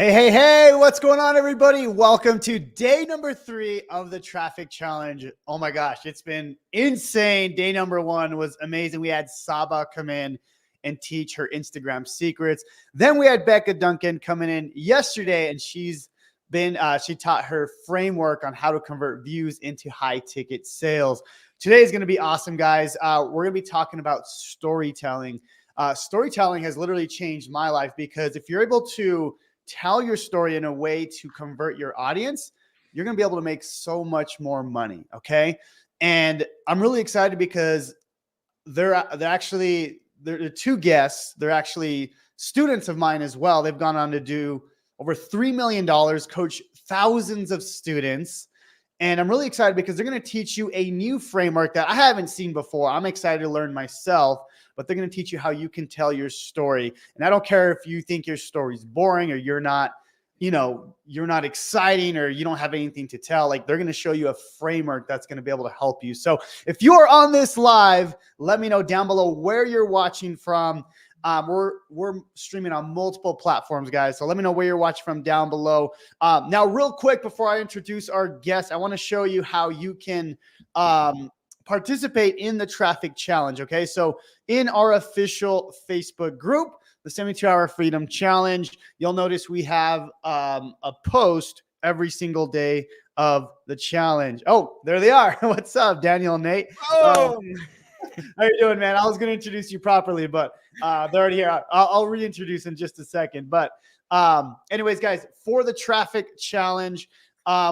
Hey, what's going on, everybody? Welcome to day number 3 of the traffic challenge. Oh my gosh, it's been insane. Day number 1 was amazing. We had Saba come in and teach her Instagram secrets. Then we had Becca Duncan coming in yesterday, and she taught her framework on how to convert views into high ticket sales. Today is going to be awesome, guys. We're going to be talking about storytelling. Storytelling has literally changed my life because if you're able to tell your story in a way to convert your audience, you're going to be able to make so much more money. Okay. And I'm really excited because they're two guests. They're actually students of mine as well. They've gone on to do over $3 million, coach thousands of students. And I'm really excited because they're going to teach you a new framework that I haven't seen before. I'm excited to learn myself, but they're going to teach you how you can tell your story. And I don't care if you think your story's boring or you're not exciting or you don't have anything to tell. Like, they're going to show you a framework that's going to be able to help you. So if you are on this live, let me know down below where you're watching from. We're streaming on multiple platforms, guys. So let me know where you're watching from down below. Now, real quick, before I introduce our guest, I want to show you how you can participate in the traffic challenge. Okay. So in our official Facebook group, the 72-hour freedom challenge, you'll notice we have a post every single day of the challenge. Oh, there they are. What's up, Daniel and Nate? Oh, How you doing, man? I was going to introduce you properly, but they're already here. I'll reintroduce in just a second. But anyways, guys, for the traffic challenge,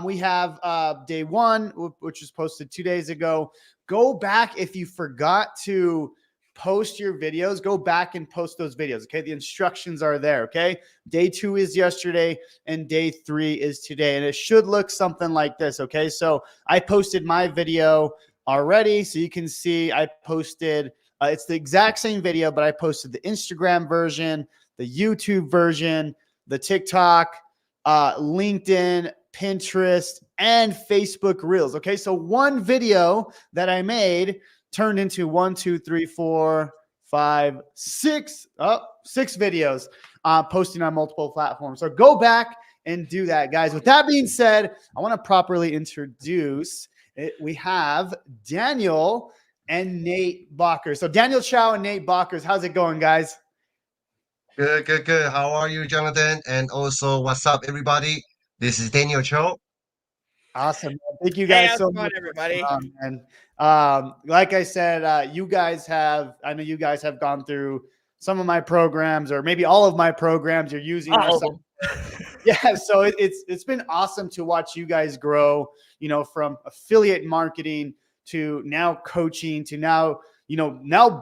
we have day 1, which was posted 2 days ago. Go back if you forgot to post your videos. Go back and post those videos. Okay, the instructions are there. Okay, day 2 is yesterday, and day 3 is today, and it should look something like this. Okay, so I posted my video already, so you can see I posted. It's the exact same video, but I posted the Instagram version, the YouTube version, the TikTok, LinkedIn, Pinterest, and Facebook Reels. Okay, so one video that I made turned into 6 videos posting on multiple platforms. So go back and do that, guys. With that being said, I want to properly introduce it. We have Daniel and Nate Bokkers. So Daniel Chou and Nate Bokkers, how's it going, guys? good. How are you, Jonathan? And also, what's up, everybody? This is Daniel Chou. Awesome. Thank you Hey, guys how's so it going, much. everybody? And like I said, I know you guys have gone through some of my programs, or maybe all of my programs you're using. Yeah, so it's been awesome to watch you guys grow, from affiliate marketing to now coaching to now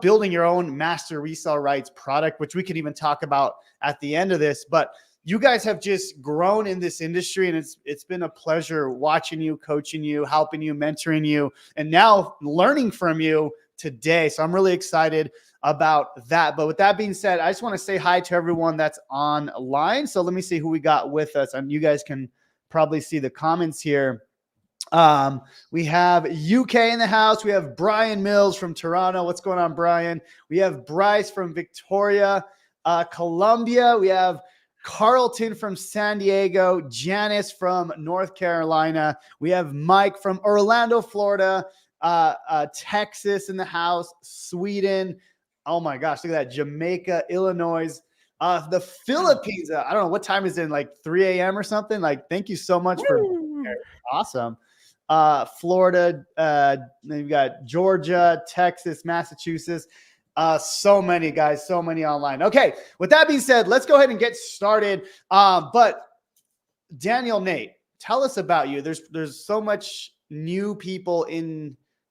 building your own master resale rights product, which we could even talk about at the end of this. But you guys have just grown in this industry, and it's been a pleasure watching you, coaching you, helping you, mentoring you, and now learning from you today. So I'm really excited about that. But with that being said, I just want to say hi to everyone that's online. So let me see who we got with us. And you guys can probably see the comments here. We have UK in the house. We have Brian Mills from Toronto. What's going on, Brian? We have Bryce from Victoria, Colombia. We have Carlton from San Diego, Janice from North Carolina. We have Mike from Orlando, Florida, Texas in the house, Sweden. Oh my gosh, look at that. Jamaica, Illinois, the Philippines. I don't know what time is it, like 3 a.m. or something. Like, thank you so much for being here. Awesome. Florida, you've got Georgia, Texas, Massachusetts. So many guys, so many online. Okay, with that being said, let's go ahead and get started. But Daniel, Nate, tell us about you. There's so much new people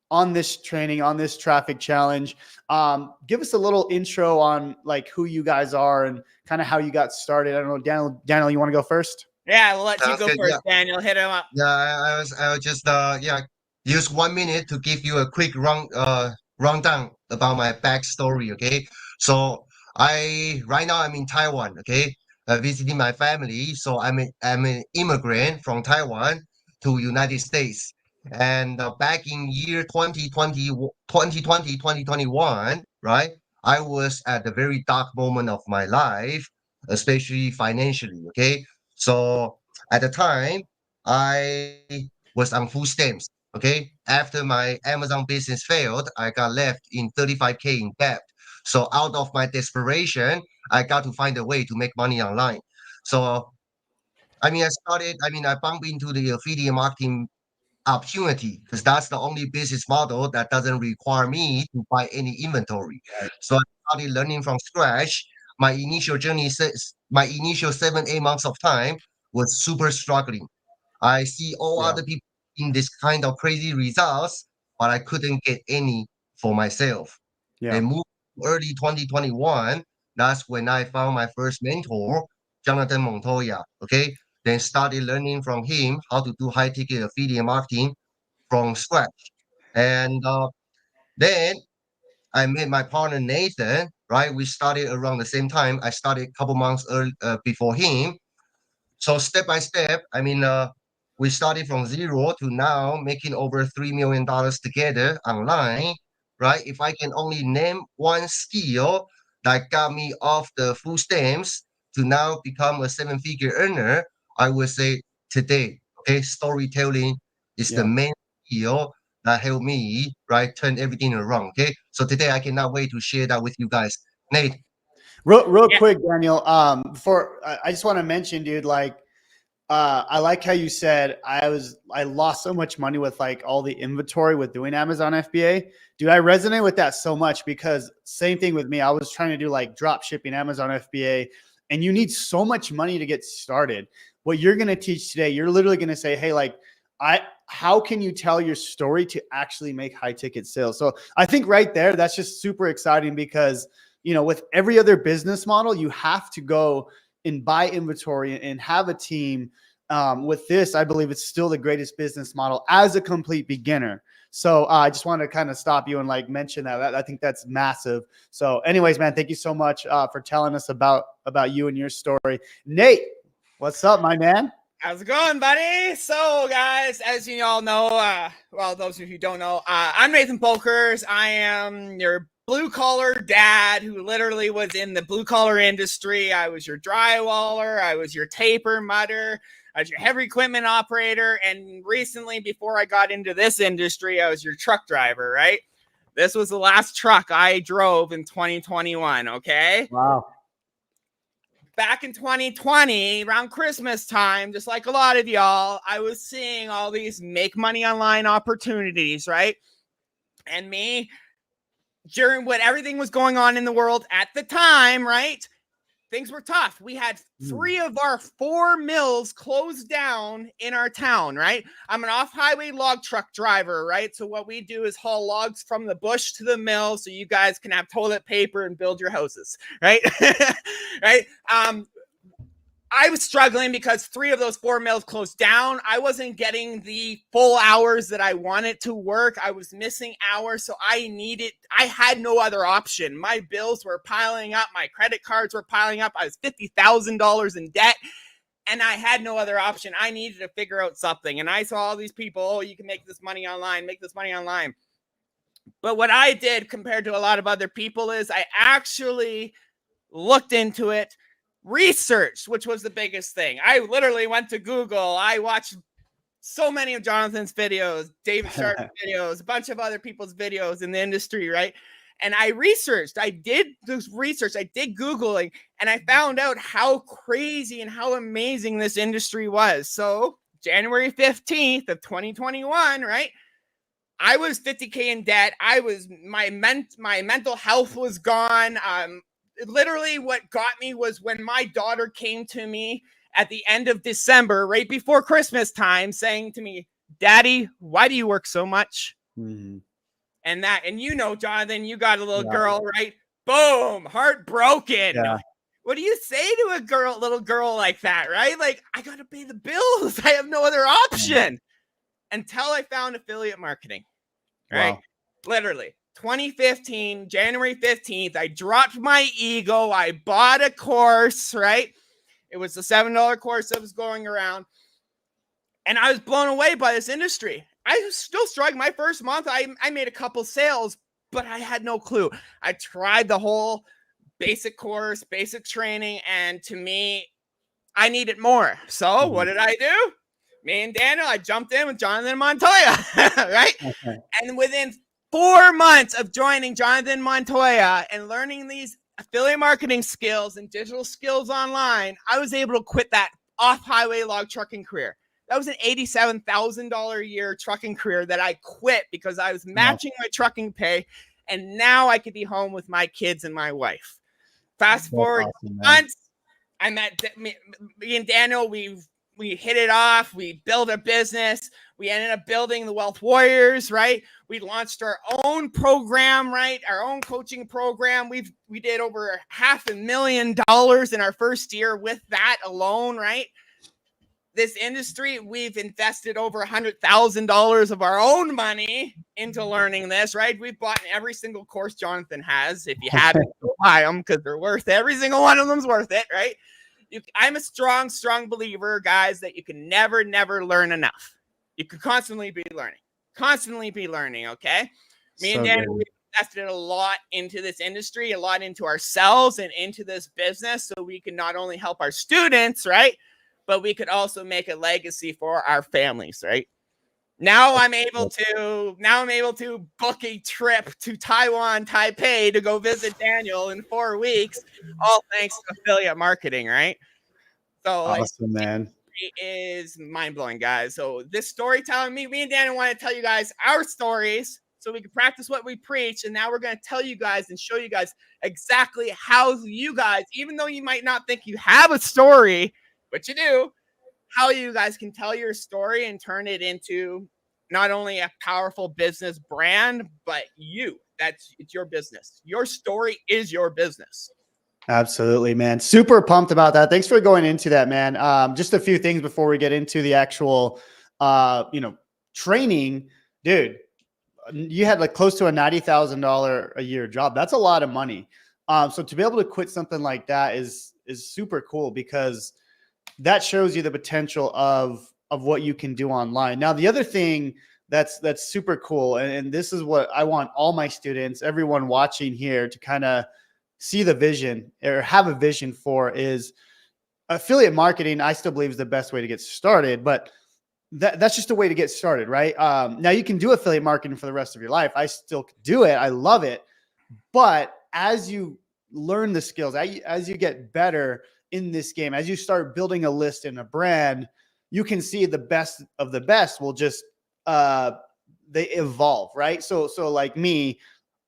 on this training, on this traffic challenge. Give us a little intro on like who you guys are and kind of how you got started. I don't know, Daniel, you want to go first? Yeah, we'll let you go Good, first, Daniel. Hit him up. Yeah, I was just use 1 minute to give you a quick rundown about my backstory. Okay, so right now I'm in Taiwan. Okay, visiting my family. So I'm an immigrant from Taiwan to United States. And back in year 2021, right? I was at a very dark moment of my life, especially financially. Okay, So at the time, I was on food stamps. Okay. After my Amazon business failed, I got left in 35K in debt. So out of my desperation, I got to find a way to make money online. So I bumped into the affiliate marketing opportunity because that's the only business model that doesn't require me to buy any inventory. Right. So I started learning from scratch. My initial 7, 8 months of time was super struggling. I see all Yeah. other people in this kind of crazy results, but I couldn't get any for myself. Yeah. Then moved to early 2021. That's when I found my first mentor, Jonathan Montoya. Okay. Then started learning from him how to do high ticket affiliate marketing from scratch. And then I met my partner Nathan. Right, we started around the same time. I started a couple months before him. So step by step, we started from zero to now making over $3 million together online, right? If I can only name one skill that got me off the food stamps to now become a seven-figure earner, I would say today, okay, storytelling is the Yeah. main skill that helped me, right, turn everything around. Okay, so today I cannot wait to share that with you guys. Nate. Real Yeah. quick, Daniel. Before I just want to mention, dude, like I like how you said I lost so much money with like all the inventory with doing Amazon FBA. Dude, I resonate with that so much because same thing with me. I was trying to do like drop shipping Amazon FBA, and you need so much money to get started. What you're going to teach today, you're literally going to say, hey, like how can you tell your story to actually make high ticket sales? So I think right there, that's just super exciting because, you know, with every other business model, you have to go and buy inventory and have a team. With this, I believe it's still the greatest business model as a complete beginner. So I just want to kind of stop you and like mention that. I think that's massive. So, anyways, man, thank you so much for telling us about you and your story. Nate, what's up, my man? How's it going, buddy? So, guys, as you all know, well, those of you who don't know, I'm Nathan Bokkers. I am your blue-collar dad who literally was in the blue-collar industry. I was your drywaller. I was your taper mutter. I was your heavy equipment operator. And recently, before I got into this industry, I was your truck driver, right? This was the last truck I drove in 2021, okay? Wow. Back in 2020, around Christmas time, just like a lot of y'all, I was seeing all these make money online opportunities, right? And me, during what everything was going on in the world at the time, right? Things were tough. We had 3 of our 4 mills closed down in our town, right? I'm an off-highway log truck driver, right? So what we do is haul logs from the bush to the mill so you guys can have toilet paper and build your houses, right? Right? I was struggling because 3 of those 4 mills closed down. I wasn't getting the full hours that I wanted to work. I was missing hours. So I had no other option. My bills were piling up. My credit cards were piling up. I was $50,000 in debt and I had no other option. I needed to figure out something. And I saw all these people, oh, you can make this money online, make this money online. But what I did compared to a lot of other people is I actually looked into it, researched, which was the biggest thing. I literally went to Google. I watched so many of Jonathan's videos, David Sharp's videos, a bunch of other people's videos in the industry, right? And I researched. I did this research. I did Googling, and I found out how crazy and how amazing this industry was. So January 15th of 2021, right? I was 50K in debt. My mental health was gone. Literally what got me was when my daughter came to me at the end of December, right before Christmas time, saying to me, Daddy, why do you work so much? Mm-hmm. And you know, Jonathan, you got a little girl, right? Boom, heartbroken. Yeah. What do you say to a little girl like that, right? Like, I got to pay the bills. I have no other option until I found affiliate marketing, right? Wow. Literally. 2015, January 15th, I dropped my ego. I bought a course, right? It was a $7 course that was going around. And I was blown away by this industry. I was still struggling. My first month, I made a couple sales, but I had no clue. I tried the whole basic course, basic training. And to me, I needed more. So what did I do? Me and Daniel, I jumped in with Jonathan Montoya, right? Okay. And within 4 months of joining Jonathan Montoya and learning these affiliate marketing skills and digital skills online, I was able to quit that off-highway log trucking career. That was an $87,000 a year trucking career that I quit because I was matching my trucking pay, and now I could be home with my kids and my wife. Fast forward months, I met me and Daniel. We hit it off. We built a business. We ended up building the Wealth Warriors, right? We launched our own program, right? Our own coaching program. We did over $500,000 in our first year with that alone, right? This industry, we've invested over $100,000 of our own money into learning this, right? We've bought every single course Jonathan has. If you haven't, go buy them because they're worth it. Every single one of them's worth it, right? I'm a strong believer, guys, that you can never learn enough. You can constantly be learning, okay? Me and Dan, we invested a lot into this industry, a lot into ourselves and into this business so we can not only help our students, right? But we could also make a legacy for our families, right? Now I'm able to book a trip to Taiwan, Taipei to go visit Daniel in 4 weeks, all thanks to affiliate marketing, right? So awesome, man. It is mind-blowing, guys. So this storytelling, me and Daniel want to tell you guys our stories so we can practice what we preach. And now we're going to tell you guys and show you guys exactly how you guys, even though you might not think you have a story, but you do, how you guys can tell your story and turn it into not only a powerful business brand, but it's your business. Your story is your business. Absolutely, man. Super pumped about that. Thanks for going into that, man. Just a few things before we get into the actual, training, dude. You had like close to a $90,000 a year job. That's a lot of money. So to be able to quit something like that is super cool because that shows you the potential of what you can do online. Now, the other thing that's super cool, and this is what I want all my students, everyone watching here, to kind of see the vision or have a vision for, is affiliate marketing. I still believe is the best way to get started, but that's just a way to get started, right? Now you can do affiliate marketing for the rest of your life. I still do it. I love it. But as you learn the skills, as you get better in this game, as you start building a list and a brand, you can see the best of the best will just, they evolve, right? So like me,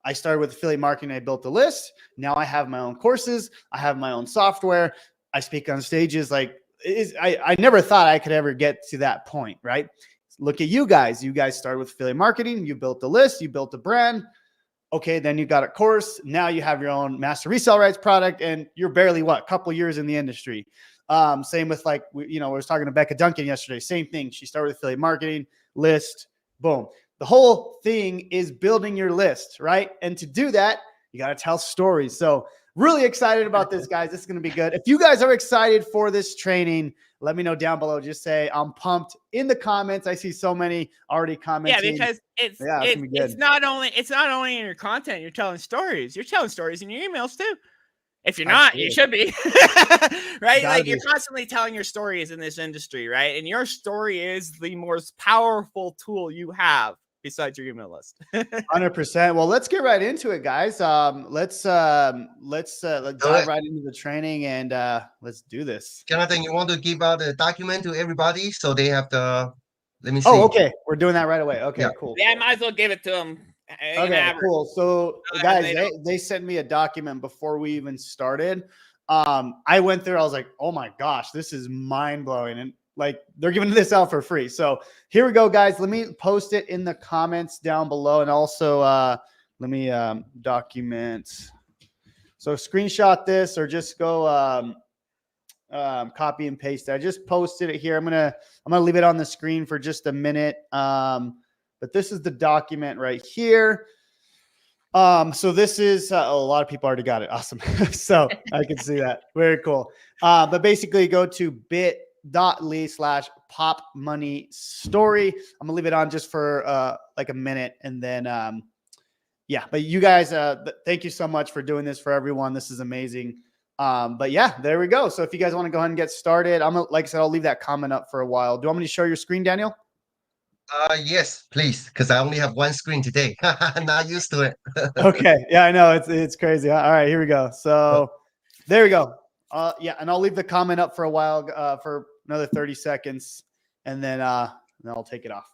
I started with affiliate marketing. I built a list. Now I have my own courses. I have my own software. I speak on stages. Like I never thought I could ever get to that point, right? Look at you guys. You guys started with affiliate marketing. You built the list. You built a brand. Okay, then you got a course. Now you have your own master resale rights product, and you're barely a couple years in the industry. Same with like, we was talking to Becca Duncan yesterday. Same thing. She started with affiliate marketing, list, boom. The whole thing is building your list, right? And to do that, you got to tell stories. So really excited about this, guys. This is going to be good. If you guys are excited for this training, let me know down below. Just say I'm pumped in the comments. I see so many already commenting. Yeah, because it's not only in your content, you're telling stories. You're telling stories in your emails too. If you're not, you should be. Right? Like you're constantly telling your stories in this industry, right? And your story is the most powerful tool you have besides your email list. 100%. Well, let's get right into it, guys. Let's dive right into the training and let's do this. Jonathan, you want to give out the document to everybody so they have the, let me see. Oh, okay. We're doing that right away. Okay, cool. Yeah, I might as well give it to them. Okay, cool. So guys, they sent me a document before we even started. I went through, I was like, oh my gosh, this is mind blowing. And like, they're giving this out for free. So here we go, guys. Let me post it in the comments down below. And also let me document. So screenshot this or just go copy and paste it. I just posted it here. I'm gonna leave it on the screen for just a minute. But this is the document right here. So this is a lot of people already got it. Awesome. So I can see that. Very cool. But basically go to bit.ly/pop money story. I'm gonna leave it on just for like a minute, and then yeah, but you guys, thank you so much for doing this for everyone. This is amazing. But yeah, there we go. So if you guys want to go ahead and get started, like I said, I'll leave that comment up for a while. Do you want me to show your screen, Daniel? Yes, please, because I only have one screen today. Not used to it. Okay. Yeah, I know it's crazy. All right, here we go. So there we go. Yeah, and I'll leave the comment up for a while, for another 30 seconds, and then I'll take it off.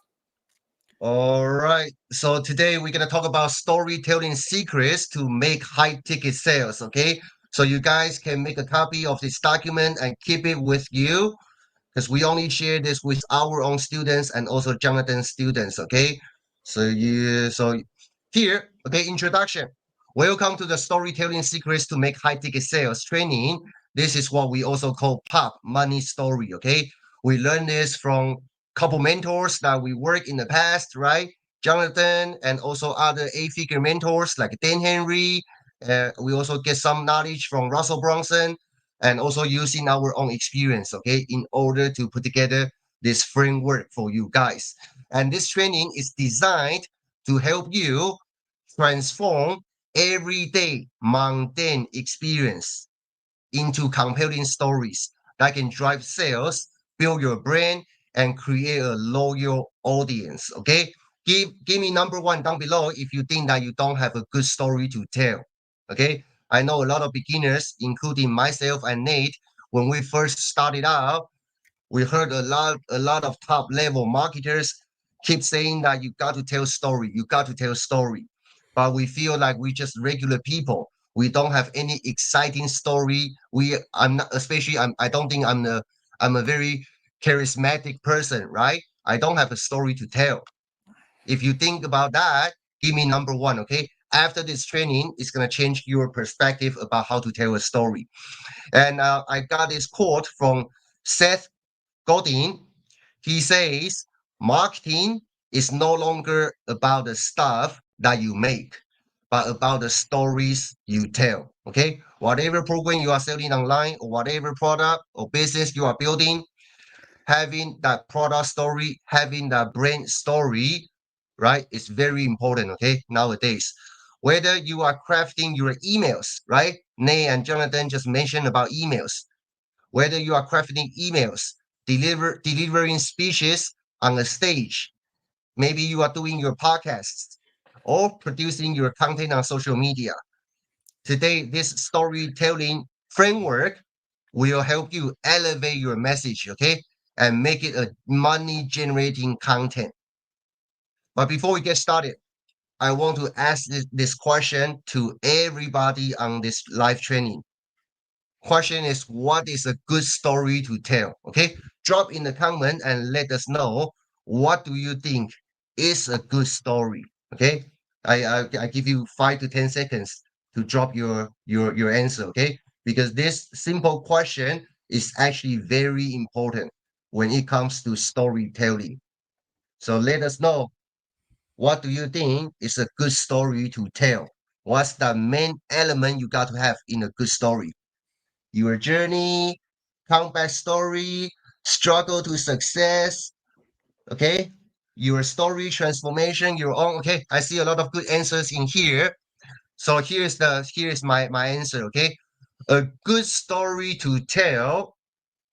All right. So today we're gonna talk about storytelling secrets to make high ticket sales. Okay. So you guys can make a copy of this document and keep it with you, because we only share this with our own students and also Jonathan's students. Okay. So here, okay, introduction. Welcome to the storytelling secrets to make high ticket sales training. This is what we also call pop money story. Okay. We learned this from couple mentors that we work in the past, right? Jonathan and also other eight-figure mentors like Dan Henry. We also get some knowledge from Russell Brunson and also using our own experience, okay, in order to put together this framework for you guys. And this training is designed to help you transform everyday mundane experience into compelling stories that can drive sales, build your brand, and create a loyal audience. Okay. Give me number one down below if you think that you don't have a good story to tell. Okay. I know a lot of beginners, including myself and Nate, when we first started out, we heard a lot of top level marketers keep saying that you got to tell story, you got to tell story. But we feel like we just regular people. We don't have any exciting story. I'm not, especially I don't think I'm a very charismatic person, right? I don't have a story to tell. If you think about that, give me number one, okay? After this training, it's gonna change your perspective about how to tell a story. And I got this quote from Seth Godin. He says, marketing is no longer about the stuff that you make, but about the stories you tell. Okay. Whatever program you are selling online or whatever product or business you are building, having that product story, having that brand story, right, is very important. Okay. Nowadays, whether you are crafting your emails, right? Nay and Jonathan just mentioned about emails. Whether you are crafting emails, delivering speeches on a stage, maybe you are doing your podcasts or producing your content on social media. Today, this storytelling framework will help you elevate your message, okay, and make it a money generating content. But before we get started, I want to ask this question to everybody on this live training. Question is, what is a good story to tell? Okay, drop in the comment and let us know, what do you think is a good story? Okay, I give you 5 to 10 seconds to drop your answer. Okay, because this simple question is actually very important when it comes to storytelling. So let us know, what do you think is a good story to tell? What's the main element you got to have in a good story? Your journey, comeback story, struggle to success, okay? Your story, transformation, your own, okay? I see a lot of good answers in here. So here's my answer, okay? A good story to tell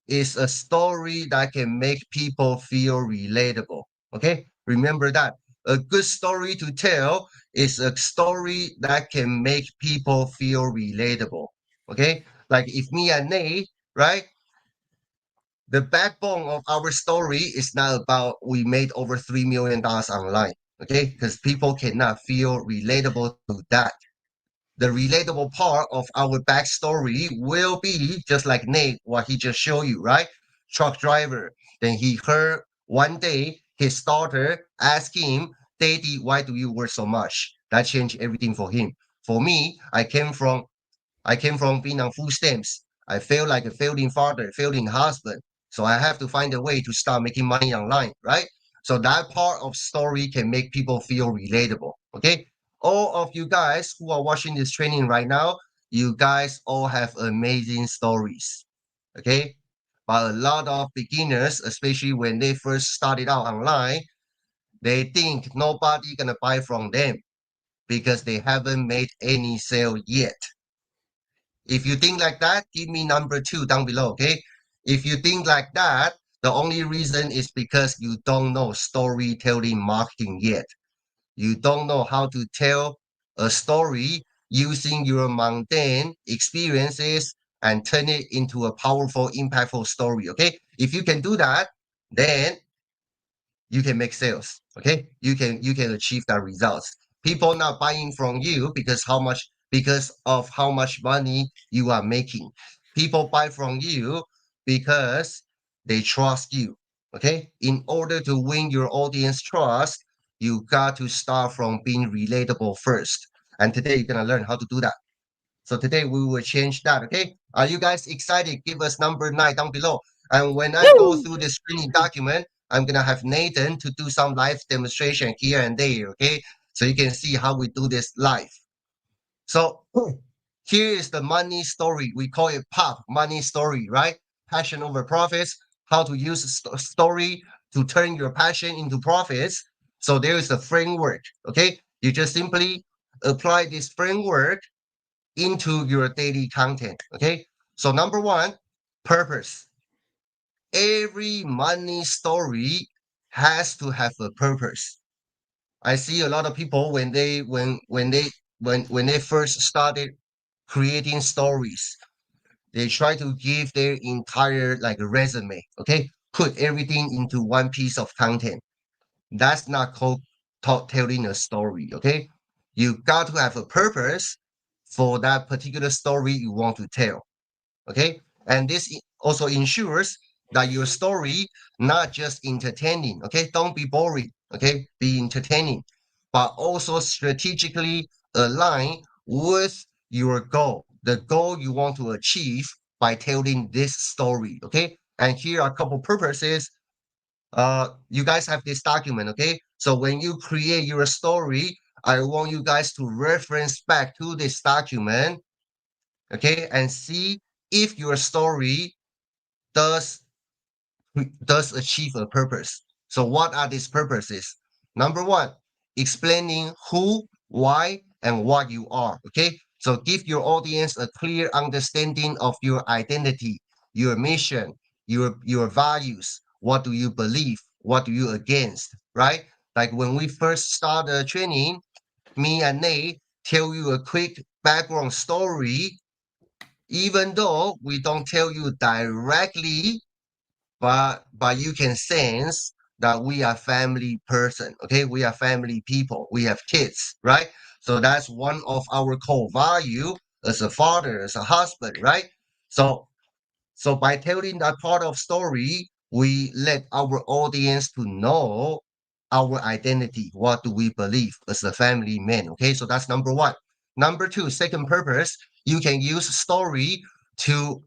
is a story that can make people feel relatable, okay? Remember that. A good story to tell is a story that can make people feel relatable, okay? Like if me and Nate, right? The backbone of our story is not about we made over $3 million online, okay? Because people cannot feel relatable to that. The relatable part of our backstory will be just like Nate, what he just showed you, right? Truck driver. Then he heard one day his daughter ask him, Daddy, why do you work so much? That changed everything for him. For me, I came from being on food stamps. I feel like a failing father, failing husband. So I have to find a way to start making money online, right? So that part of story can make people feel relatable. Okay. All of you guys who are watching this training right now, you guys all have amazing stories. Okay. But a lot of beginners, especially when they first started out online, they think nobody gonna buy from them because they haven't made any sale yet. If you think like that, give me number 2 down below, okay? If you think like that, the only reason is because you don't know storytelling marketing yet. You don't know how to tell a story using your mundane experiences and turn it into a powerful, impactful story, okay? If you can do that, then you can make sales. Okay, you can achieve that results. People not buying from you because of how much money you are making. People buy from you because they trust you. Okay, in order to win your audience trust, you got to start from being relatable first. And today you're gonna learn how to do that. So today we will change that. Okay, are you guys excited? Give us number 9 down below. And when I go through this training document, I'm gonna have Nathan to do some live demonstration here and there. Okay, so you can see how we do this live. So here is the money story. We call it POP, money story, right? Passion over profits. How to use story to turn your passion into profits. So there is a framework. Okay, you just simply apply this framework into your daily content. Okay. So number 1, purpose. Every money story has to have a purpose. I see a lot of people when they first started creating stories, they try to give their entire like resume. Okay. Put everything into one piece of content. That's not called telling a story. Okay. You got to have a purpose for that particular story you want to tell. Okay. And this also ensures that your story not just entertaining. Okay. Don't be boring. Okay. Be entertaining, but also strategically align with your goal, the goal you want to achieve by telling this story. Okay. And here are a couple purposes. You guys have this document. Okay. So when you create your story, I want you guys to reference back to this document, okay, and see if your story does does achieve a purpose. So what are these purposes? Number 1, explaining who, why, and what you are. Okay, so give your audience a clear understanding of your identity, your mission, your values. What do you believe? What do you against? Right? Like when we first start the training, me and Nate tell you a quick background story, even though we don't tell you directly, but you can sense that we are family person. Okay, we are family people. We have kids, right? So that's one of our core value as a father, as a husband, right? So by telling that part of story, we let our audience to know our identity. What do we believe as a family man? Okay, so that's number 1. Number 2, second purpose, you can use story to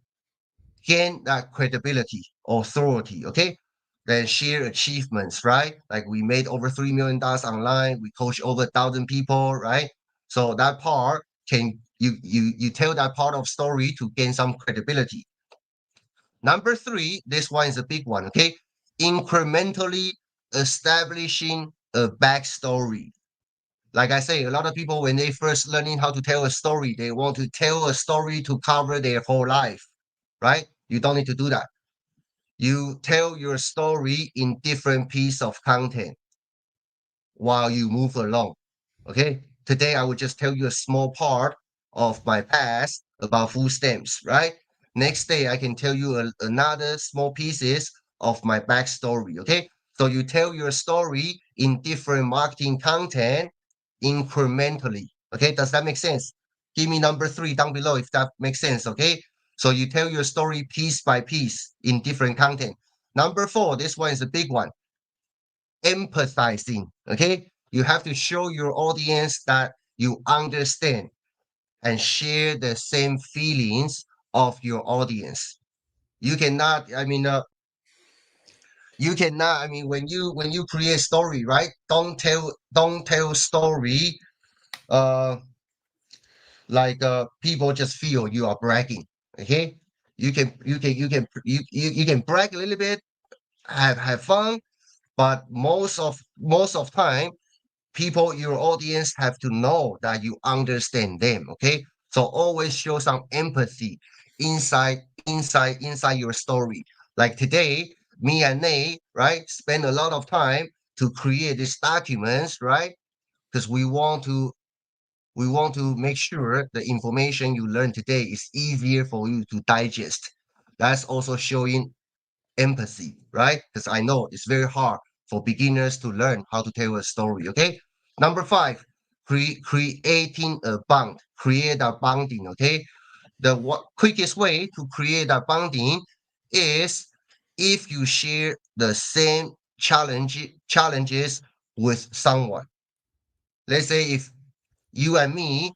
gain that credibility, authority. Okay, then share achievements, right? Like we made over $3 million online. We coach over 1,000 people, right? So that part can you tell that part of story to gain some credibility. Number 3, this one is a big one, okay? Incrementally establishing a backstory. Like I say, a lot of people, when they first learning how to tell a story, they want to tell a story to cover their whole life, right? You don't need to do that. You tell your story in different piece of content while you move along. Okay. Today, I will just tell you a small part of my past about food stamps, right? Next day, I can tell you another small pieces of my backstory. Okay. So you tell your story in different marketing content incrementally. Okay. Does that make sense? Give me number 3 down below if that makes sense. Okay. So you tell your story piece by piece in different content. Number 4, this one is a big one. Empathizing. Okay. You have to show your audience that you understand and share the same feelings of your audience. You cannot, when you create story, right? Don't tell story uh people just feel you are bragging. Okay. You can brag a little bit, have fun, but most of time, people, your audience have to know that you understand them. Okay. So always show some empathy inside your story. Like today, me and Nate, right, spend a lot of time to create these documents, right? Because we want to make sure the information you learn today is easier for you to digest. That's also showing empathy, right? Because I know it's very hard for beginners to learn how to tell a story. Okay. Number five, creating a bond, create a bonding. Okay. The quickest way to create a bonding is if you share the same challenges with someone. Let's say if you and me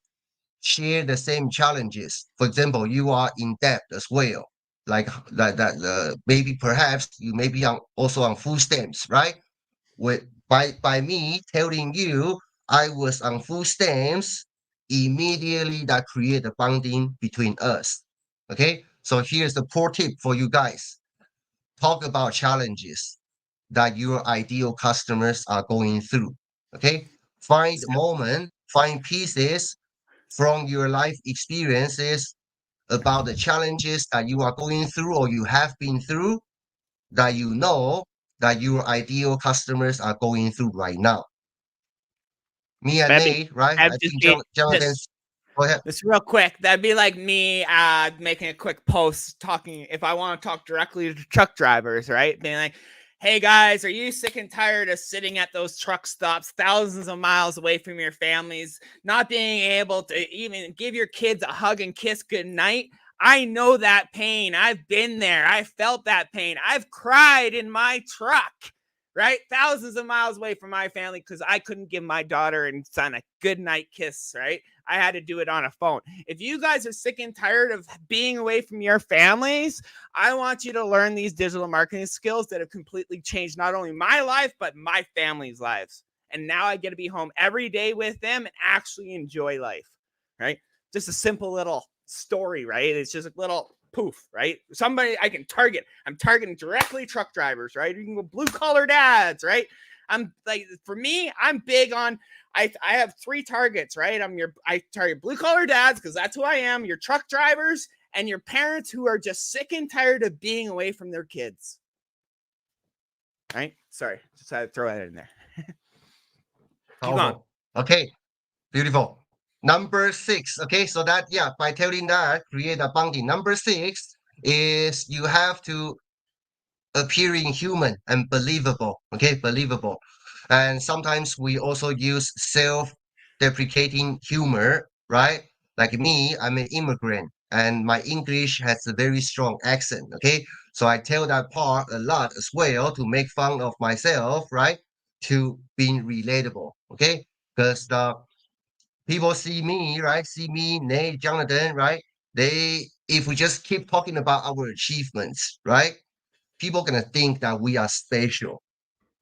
share the same challenges. For example, you are in debt as well. Like that, maybe perhaps you may be also on food stamps, right? With by me telling you I was on food stamps, immediately that create a bonding between us. Okay, so here's the pro tip for you guys: talk about challenges that your ideal customers are going through. Okay, find moment, find pieces from your life experiences about the challenges that you are going through or you have been through that you know that your ideal customers are going through right now. Me and That'd be Nate, right? I that'd just think be Jonathan's. Go ahead. this real quick. That'd be like me making a quick post talking if I want to talk directly to truck drivers, right? Being like, hey guys, are you sick and tired of sitting at those truck stops thousands of miles away from your families, not being able to even give your kids a hug and kiss goodnight? I know that pain. I've been there. I felt that pain. I've cried in my truck, right? Thousands of miles away from my family because I couldn't give my daughter and son a goodnight kiss, right? I had to do it on a phone. If you guys are sick and tired of being away from your families, I want you to learn these digital marketing skills that have completely changed not only my life, but my family's lives. And now I get to be home every day with them and actually enjoy life, right? Just a simple little story, right? It's just a little poof, right? Somebody I can target. I'm targeting directly truck drivers, right? You can go blue collar dads, right? I'm like, for me, I'm big on, I have three targets, right? I target blue collar dads because that's who I am, your truck drivers, and your parents who are just sick and tired of being away from their kids. Right? Sorry, just had to throw that in there. Keep on. Okay, beautiful. Number six. Okay, so that, yeah, by telling that, create a bonding. Number six is you have to appearing human and believable. Okay, believable. And sometimes we also use self-deprecating humor, right? Like me, I'm an immigrant and my English has a very strong accent. Okay, so I tell that part a lot as well to make fun of myself, right? To being relatable. Okay, because the people see me, right? See me, Nate, Jonathan, right? If we just keep talking about our achievements, right? People gonna think that we are special,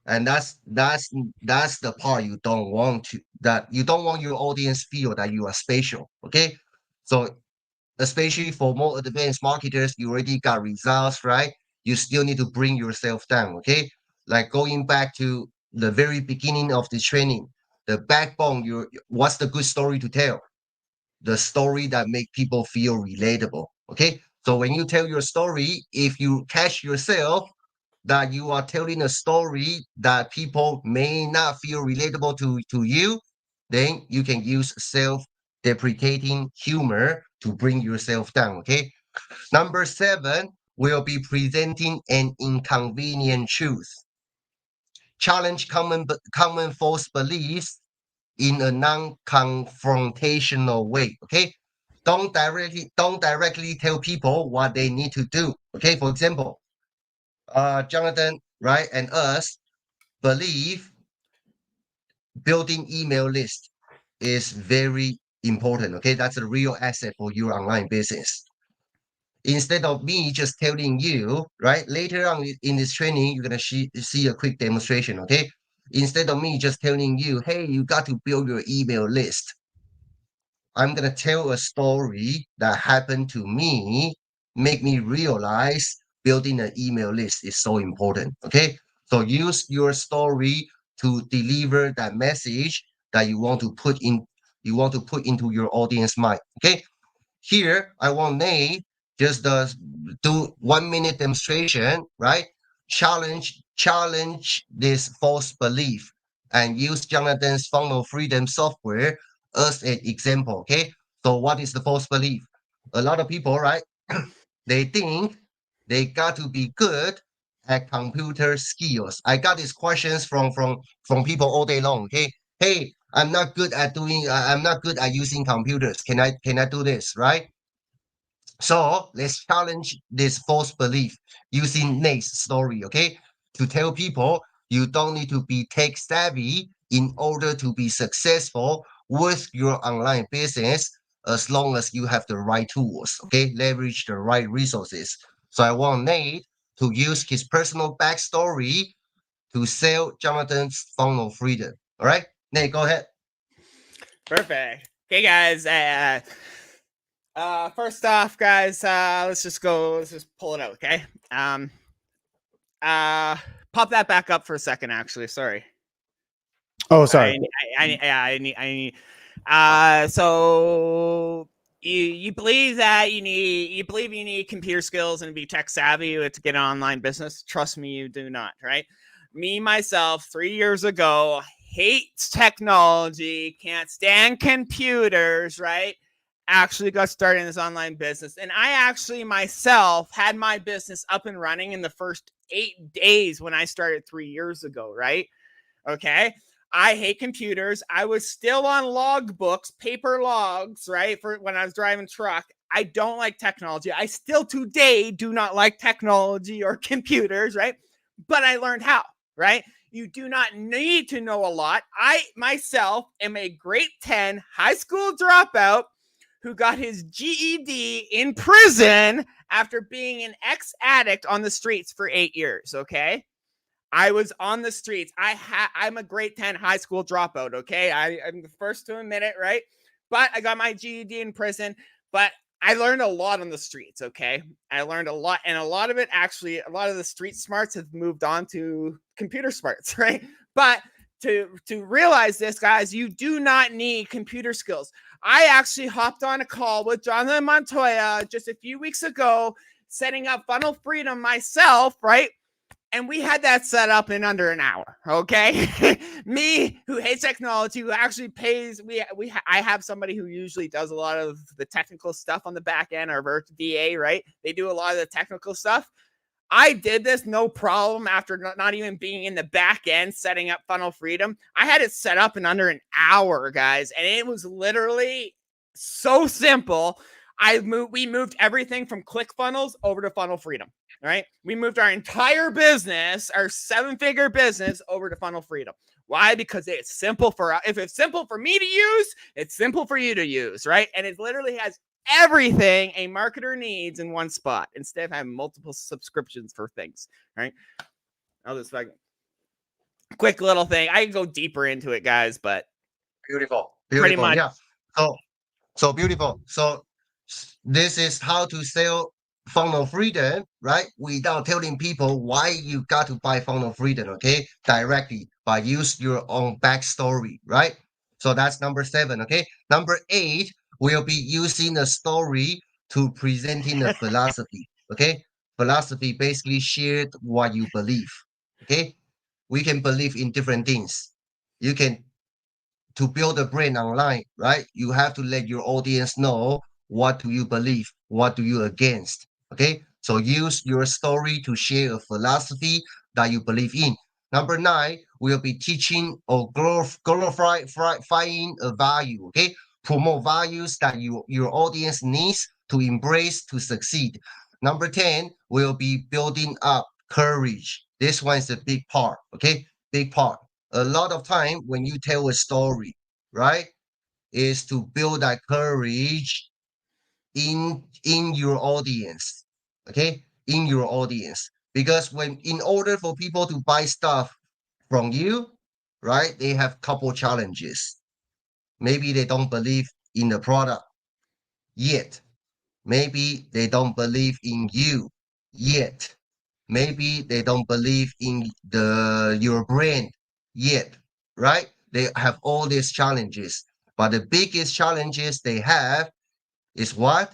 and that's the part you don't want to. That you don't want your audience feel that you are special. Okay, so especially for more advanced marketers, you already got results, right? You still need to bring yourself down. Okay, like going back to the very beginning of the training, the backbone. What's the good story to tell? The story that make people feel relatable. Okay, so when you tell your story, if you catch yourself that you are telling a story that people may not feel relatable to you, then you can use self-deprecating humor to bring yourself down. Okay, number seven will be presenting an inconvenient truth. Challenge common false beliefs in a non-confrontational way. Okay, don't directly tell people what they need to do. Okay, for example, Jonathan, right, and us believe building email list is very important. Okay, that's a real asset for your online business. Instead of me just telling you, right, later on in this training, you're gonna see a quick demonstration. Okay, instead of me just telling you, hey, you got to build your email list, I'm gonna tell a story that happened to me, make me realize building an email list is so important. Okay, so use your story to deliver that message that you want to put into your audience mind. Okay, here I want Nate just do 1 minute demonstration, right? Challenge this false belief and use Jonathan's funnel freedom software as an example. Okay. So what is the false belief? A lot of people, right? They think they got to be good at computer skills. I got these questions from people all day long. Okay. Hey, I'm not good at doing. I'm not good at using computers. Can I do this? Right. So let's challenge this false belief using Nate's story, okay? To tell people you don't need to be tech savvy in order to be successful with your online business as long as you have the right tools, okay? Leverage the right resources. So I want Nate to use his personal backstory to sell Jonathan's funnel freedom. All right, Nate, go ahead. Perfect. Okay, guys. First off, guys, let's just pull it out, okay? Pop that back up for a second, actually. Sorry. Oh, sorry. I need. So you believe that you need computer skills and be tech savvy to get an online business? Trust me, you do not, right? Me, myself, 3 years ago, hates technology, can't stand computers, right? Actually got started in this online business. And I actually myself had my business up and running in the first 8 days when I started 3 years ago, right? Okay. I hate computers. I was still on logbooks, paper logs, right? For when I was driving truck. I don't like technology. I still today do not like technology or computers, right? But I learned how, right? You do not need to know a lot. I myself am a grade 10 high school dropout who got his GED in prison after being an ex-addict on the streets for 8 years, okay? I was on the streets. I'm a grade 10 high school dropout, okay? I'm the first to admit it, right? But I got my GED in prison, but I learned a lot on the streets, okay? I learned a lot, and a lot of the street smarts have moved on to computer smarts, right? But to realize this, guys, you do not need computer skills. I actually hopped on a call with Jonathan Montoya just a few weeks ago, setting up Funnel Freedom myself, right? And we had that set up in under an hour, okay? Me, who hates technology, who actually pays, I have somebody who usually does a lot of the technical stuff on the back end, our VA, right? They do a lot of the technical stuff. I did this no problem after not even being in the back end setting up Funnel Freedom. I had it set up in under an hour, guys, and it was literally so simple. We moved everything from ClickFunnels over to Funnel Freedom, right? We moved our entire business, our 7-figure business, over to Funnel Freedom. Why? Because it's simple if it's simple for me to use, it's simple for you to use, right? And it literally has everything a marketer needs in one spot instead of having multiple subscriptions for things, right? I'll just quick little thing. I can go deeper into it, guys, but Beautiful. pretty much. Yeah. So beautiful. So this is how to sell Funnel Freedom, right? Without telling people why you got to buy Funnel Freedom, okay? Directly by use your own backstory, right? So that's number 7, okay? Number 8, we'll be using a story to presenting a philosophy, okay? Philosophy basically shared what you believe, okay? We can believe in different things. You can, to build a brand online, right? You have to let your audience know what do you believe, what do you against, okay? So use your story to share a philosophy that you believe in. Number 9, we'll be teaching or glorifying a value, okay? Promote values that your audience needs to embrace to succeed. Number 10, we'll be building up courage. This one is a big part, okay? Big part. A lot of time when you tell a story, right, is to build that courage in your audience, okay, in your audience. Because in order for people to buy stuff from you, right, they have couple challenges. Maybe they don't believe in the product yet. Maybe they don't believe in you yet. Maybe they don't believe in your brand yet, right? They have all these challenges, but the biggest challenges they have is what?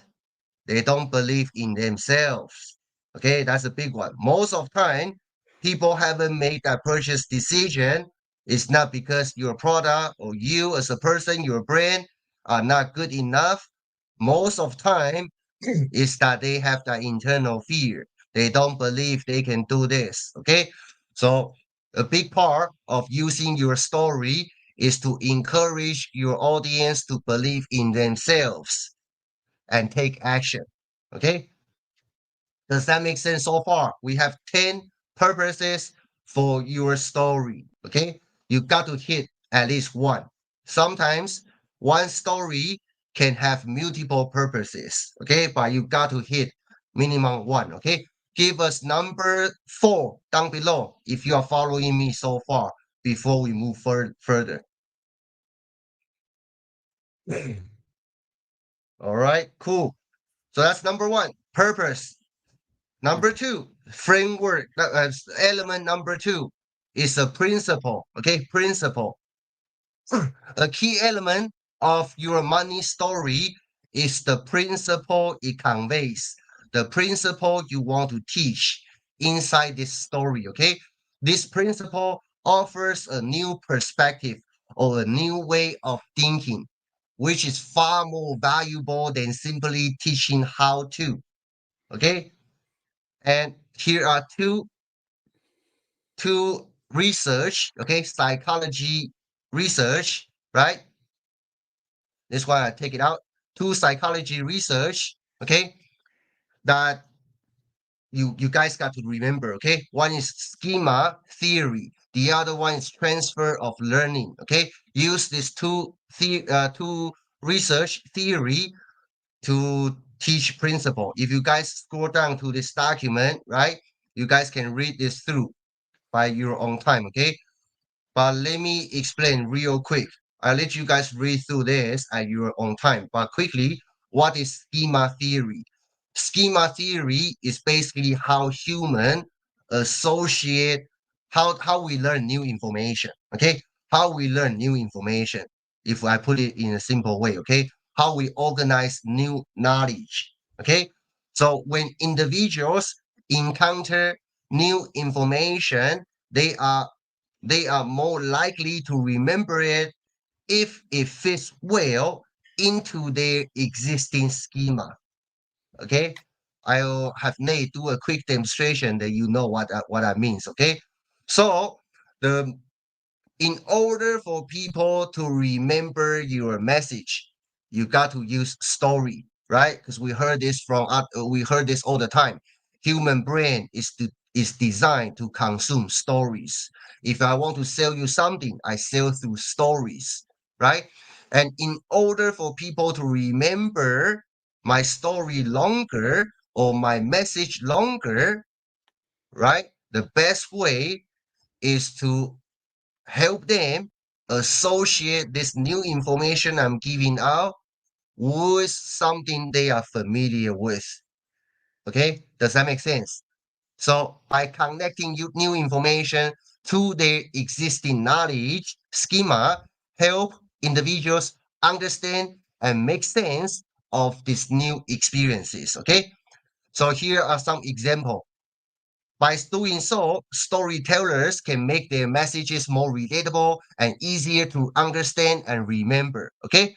They don't believe in themselves. Okay, that's a big one. Most of time, people haven't made that purchase decision. It's not because your product or you as a person, your brand are not good enough. Most of time is that they have that internal fear. They don't believe they can do this. Okay, so a big part of using your story is to encourage your audience to believe in themselves and take action. Okay, does that make sense so far? We have 10 purposes for your story. Okay, you got to hit at least one. Sometimes one story can have multiple purposes. Okay, but you got to hit minimum one. Okay, give us number 4 down below if you are following me so far before we move further. All right, cool. So that's number 1, purpose. Number 2, framework. Element number 2 is a principle. Okay, principle. A key element of your money story is the principle it conveys, the principle you want to teach inside this story. Okay, this principle offers a new perspective or a new way of thinking, which is far more valuable than simply teaching how to. Okay, and here are two research, okay, psychology research, right? This one I take it out. 2 psychology research, okay, that you guys got to remember, okay? One is schema theory. The other one is transfer of learning, okay? Use these two research theory to teach principle. If you guys scroll down to this document, right, you guys can read this through by your own time, okay? But let me explain real quick. I'll let you guys read through this at your own time. But quickly, what is schema theory? Schema theory is basically how human associate, how we learn new information. Okay, how we learn new information. If I put it in a simple way, okay, how we organize new knowledge. Okay, so when individuals encounter new information, they are more likely to remember it if it fits well into their existing schema. Okay, I'll have Nate do a quick demonstration that you know what that means. Okay, so the in order for people to remember your message, you got to use story, right? Because we heard this all the time. Human brain is designed to consume stories. If I want to sell you something, I sell through stories, right? And in order for people to remember my story longer or my message longer, right? The best way is to help them associate this new information I'm giving out with something they are familiar with. Okay, does that make sense? So by connecting new information to their existing knowledge schema, help individuals understand and make sense of these new experiences. Okay, so here are some examples. By doing so, storytellers can make their messages more relatable and easier to understand and remember. Okay,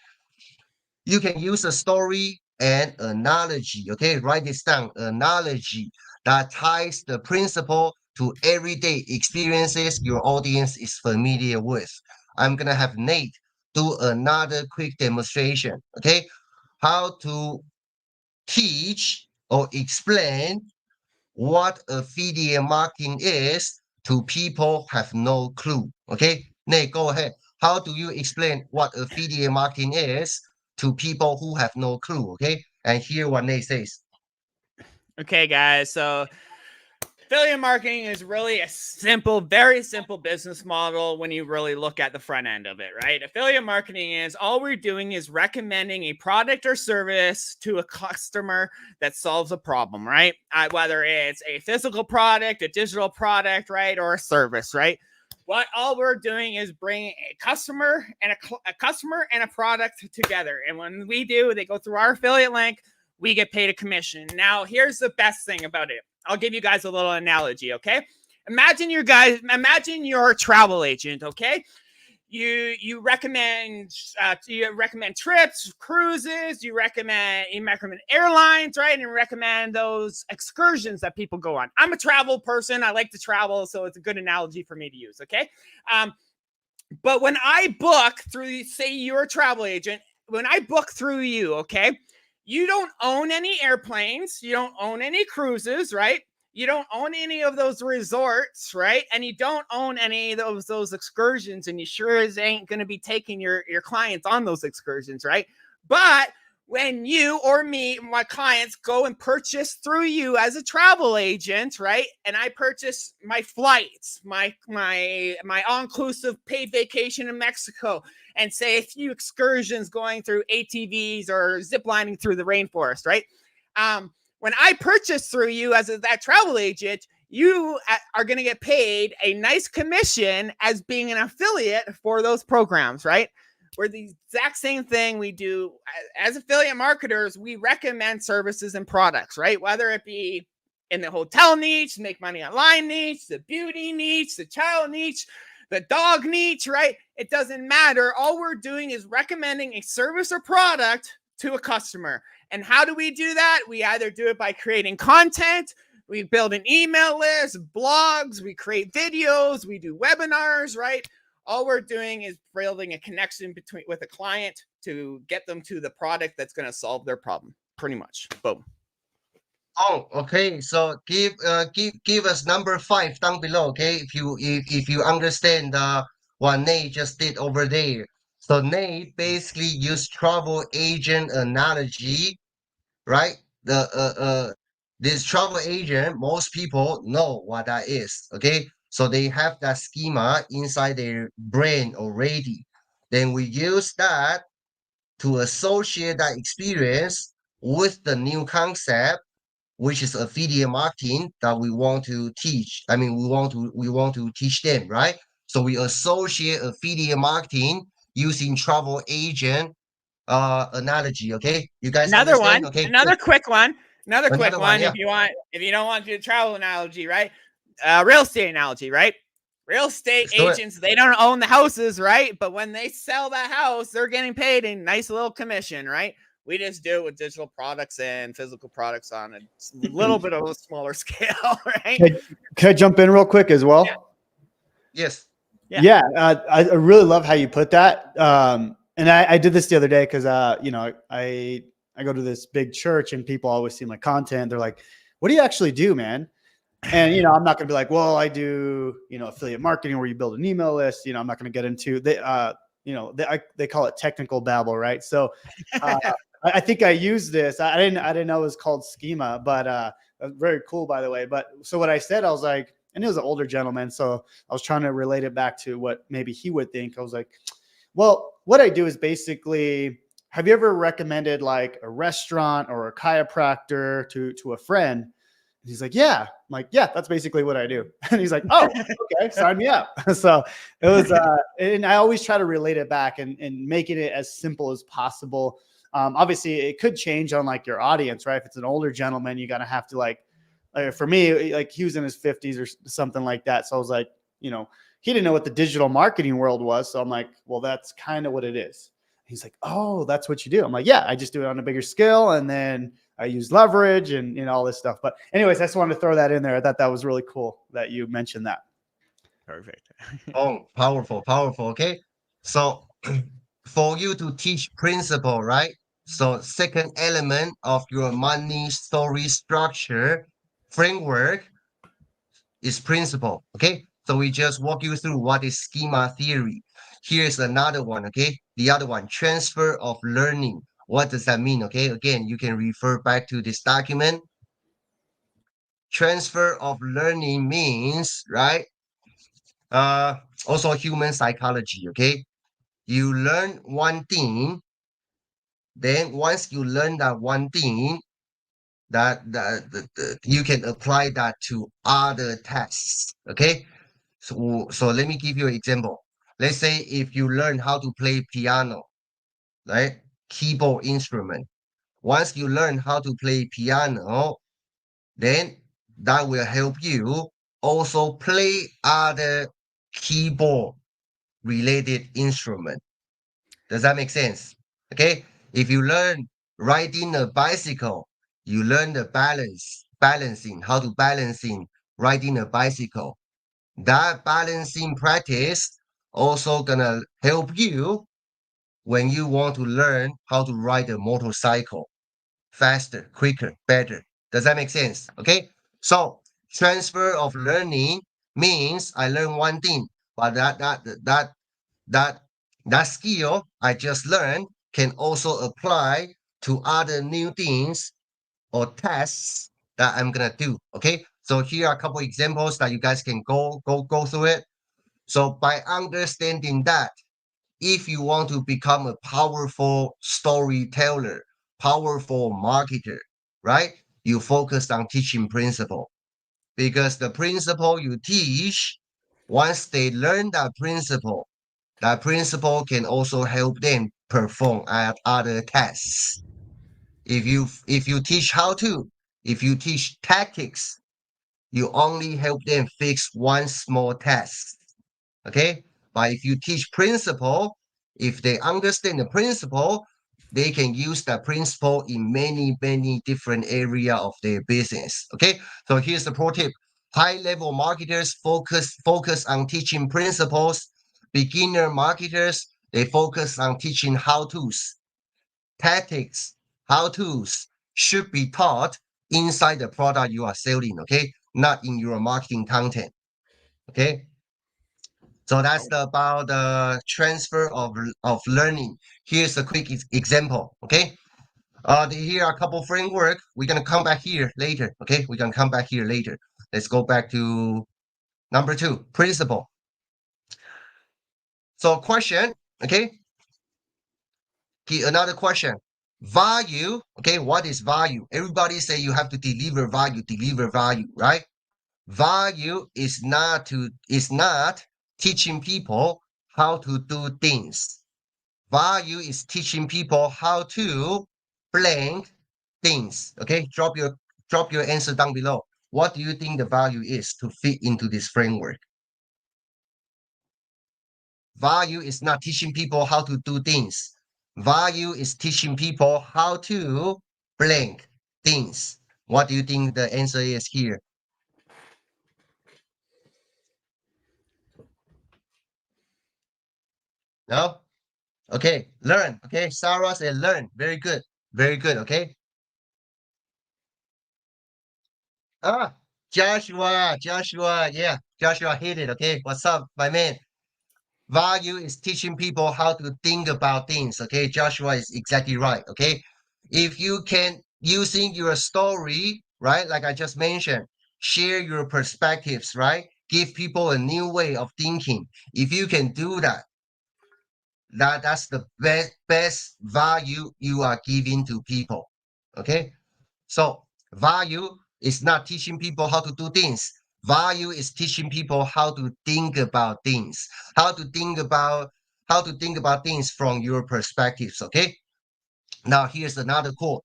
you can use a story and analogy. Okay, write this down. Analogy that ties the principle to everyday experiences your audience is familiar with. I'm gonna have Nate do another quick demonstration. Okay, how to teach or explain what affiliate marketing is to people who have no clue. Okay, Nate, go ahead. How do you explain what affiliate marketing is to people who have no clue? Okay, and hear what Nate says. Okay, guys. So affiliate marketing is really a simple, very simple business model when you really look at the front end of it, right? Affiliate marketing is all we're doing is recommending a product or service to a customer that solves a problem, right? Whether it's a physical product, a digital product, right, or a service, right? What all we're doing is bringing a customer and a customer and a product together. And when we do, they go through our affiliate link. we get paid a commission. Now, here's the best thing about it. I'll give you guys a little analogy, okay? Imagine you're a travel agent, okay? You recommend trips, cruises, you recommend airlines, right? And you recommend those excursions that people go on. I'm a travel person. I like to travel, so it's a good analogy for me to use, okay? But when I book through, say you're a travel agent, when I book through you, okay, you don't own any airplanes, you don't own any cruises, right? You don't own any of those resorts, right? And you don't own any of those excursions, and you sure as ain't going to be taking your clients on those excursions, right? But when you or me, my clients, go and purchase through you as a travel agent, right? And I purchase my flights, my all-inclusive paid vacation in Mexico, and say a few excursions going through ATVs or ziplining through the rainforest, right? When I purchase through you as that travel agent, you are going to get paid a nice commission as being an affiliate for those programs, right? We're the exact same thing we do as affiliate marketers. We recommend services and products, right? Whether it be in the hotel niche, make money online niche, the beauty niche, the child niche, the dog niche, right? It doesn't matter. All we're doing is recommending a service or product to a customer. And how do we do that? We either do it by creating content, we build an email list, blogs, we create videos, we do webinars, right? All we're doing is building a connection with a client to get them to the product that's going to solve their problem. Pretty much. Boom. Oh, okay. So give us number 5 down below, okay? If you understand what Nate just did over there. So Nate basically used travel agent analogy, right? This travel agent, most people know what that is, okay? So they have that schema inside their brain already. Then we use that to associate that experience with the new concept, which is affiliate marketing that we want to teach. I mean, we want to teach them, right? So we associate affiliate marketing using travel agent analogy. Okay, you guys understand? Okay, another quick one. Another quick one. Yeah. If you don't want to do a travel analogy, right? Real estate analogy, right? Real estate agents, they don't own the houses, right? But when they sell that house, they're getting paid a nice little commission, right? We just do it with digital products and physical products on a little bit of a smaller scale, right? Can I jump in real quick as well? Yeah. Yes. Yeah. I really love how you put that. And I did this the other day because, I go to this big church and people always see my content. They're like, what do you actually do, man? And, I'm not going to be like, well, I do, affiliate marketing where you build an email list. I'm not going to get into they call it technical babble. Right. So I think I used this. I didn't know it was called schema, but very cool, by the way. But so what I said, I was like, and it was an older gentleman. So I was trying to relate it back to what maybe he would think. I was like, well, what I do is basically, have you ever recommended like a restaurant or a chiropractor to a friend? And he's like, yeah. I'm like, yeah, that's basically what I do. And he's like, oh, okay, sign me up. So it was, and I always try to relate it back and making it as simple as possible. Obviously it could change on like your audience, right? If it's an older gentleman, you got to have to like, for me, like he was in his 50s or something like that. So I was like, he didn't know what the digital marketing world was. So I'm like, well, that's kind of what it is. He's like, oh, that's what you do. I'm like, yeah, I just do it on a bigger scale. And then I use leverage and all this stuff. But anyways, I just wanted to throw that in there. I thought that was really cool that you mentioned that. Perfect. Oh, powerful. Okay. So for you to teach principle, right? So second element of your money story structure framework is principle. Okay. So we just walk you through what is schema theory. Here's another one. Okay. The other one, transfer of learning. What does that mean? Okay. Again, you can refer back to this document. Transfer of learning means, right? Also human psychology. Okay. You learn one thing, then once you learn that one thing, that you can apply that to other tasks. Okay, so let me give you an example. Let's say if you learn how to play piano, right, keyboard instrument, once you learn how to play piano, then that will help you also play other keyboard related instrument. Does that make sense? Okay. If you learn riding a bicycle, you learn the balancing, how to balancing riding a bicycle. That balancing practice also gonna help you when you want to learn how to ride a motorcycle faster, quicker, better. Does that make sense? Okay. So transfer of learning means I learn one thing, but that that skill I just learned can also apply to other new things or tasks that I'm gonna do. Okay. So here are a couple examples that you guys can go through it. So by understanding that, if you want to become a powerful storyteller, powerful marketer, right? You focus on teaching principle because the principle you teach, once they learn that principle can also help them perform at other tasks. If you teach how to, if you teach tactics, you only help them fix one small task. Okay. But if you teach principle, if they understand the principle, they can use that principle in many different area of their business. Okay. So here's the pro tip. High level marketers focus on teaching principles. Beginner marketers, they focus on teaching how-tos. Tactics, how-tos should be taught inside the product you are selling, okay? Not in your marketing content. Okay. So that's about the transfer of learning. Here's a quick example. Okay. Here are a couple framework. We're gonna come back here later. Okay, we're gonna come back here later. Let's go back to number 2, principle. So question. Okay. Another question. Value. Okay, what is value? Everybody say you have to deliver value, right? Value is not teaching people how to do things. Value is teaching people how to blank things. Okay, drop your answer down below. What do you think the value is to fit into this framework? Value is not teaching people how to do things. Value is teaching people how to blank things. What do you think the answer is here? No? Okay, learn. Okay, Sarah said learn. Very good. Very good. Okay. Joshua. Yeah, Joshua hit it. Okay, what's up, my man? Value is teaching people how to think about things. Okay, Joshua is exactly right. Okay, if you can using your story, right, like I just mentioned, share your perspectives, right, give people a new way of thinking. If you can do that, that's the best value you are giving to people. Okay, so value is not teaching people how to do things. Value is teaching people how to think about things, how to think about things from your perspectives. Okay, now here's another quote.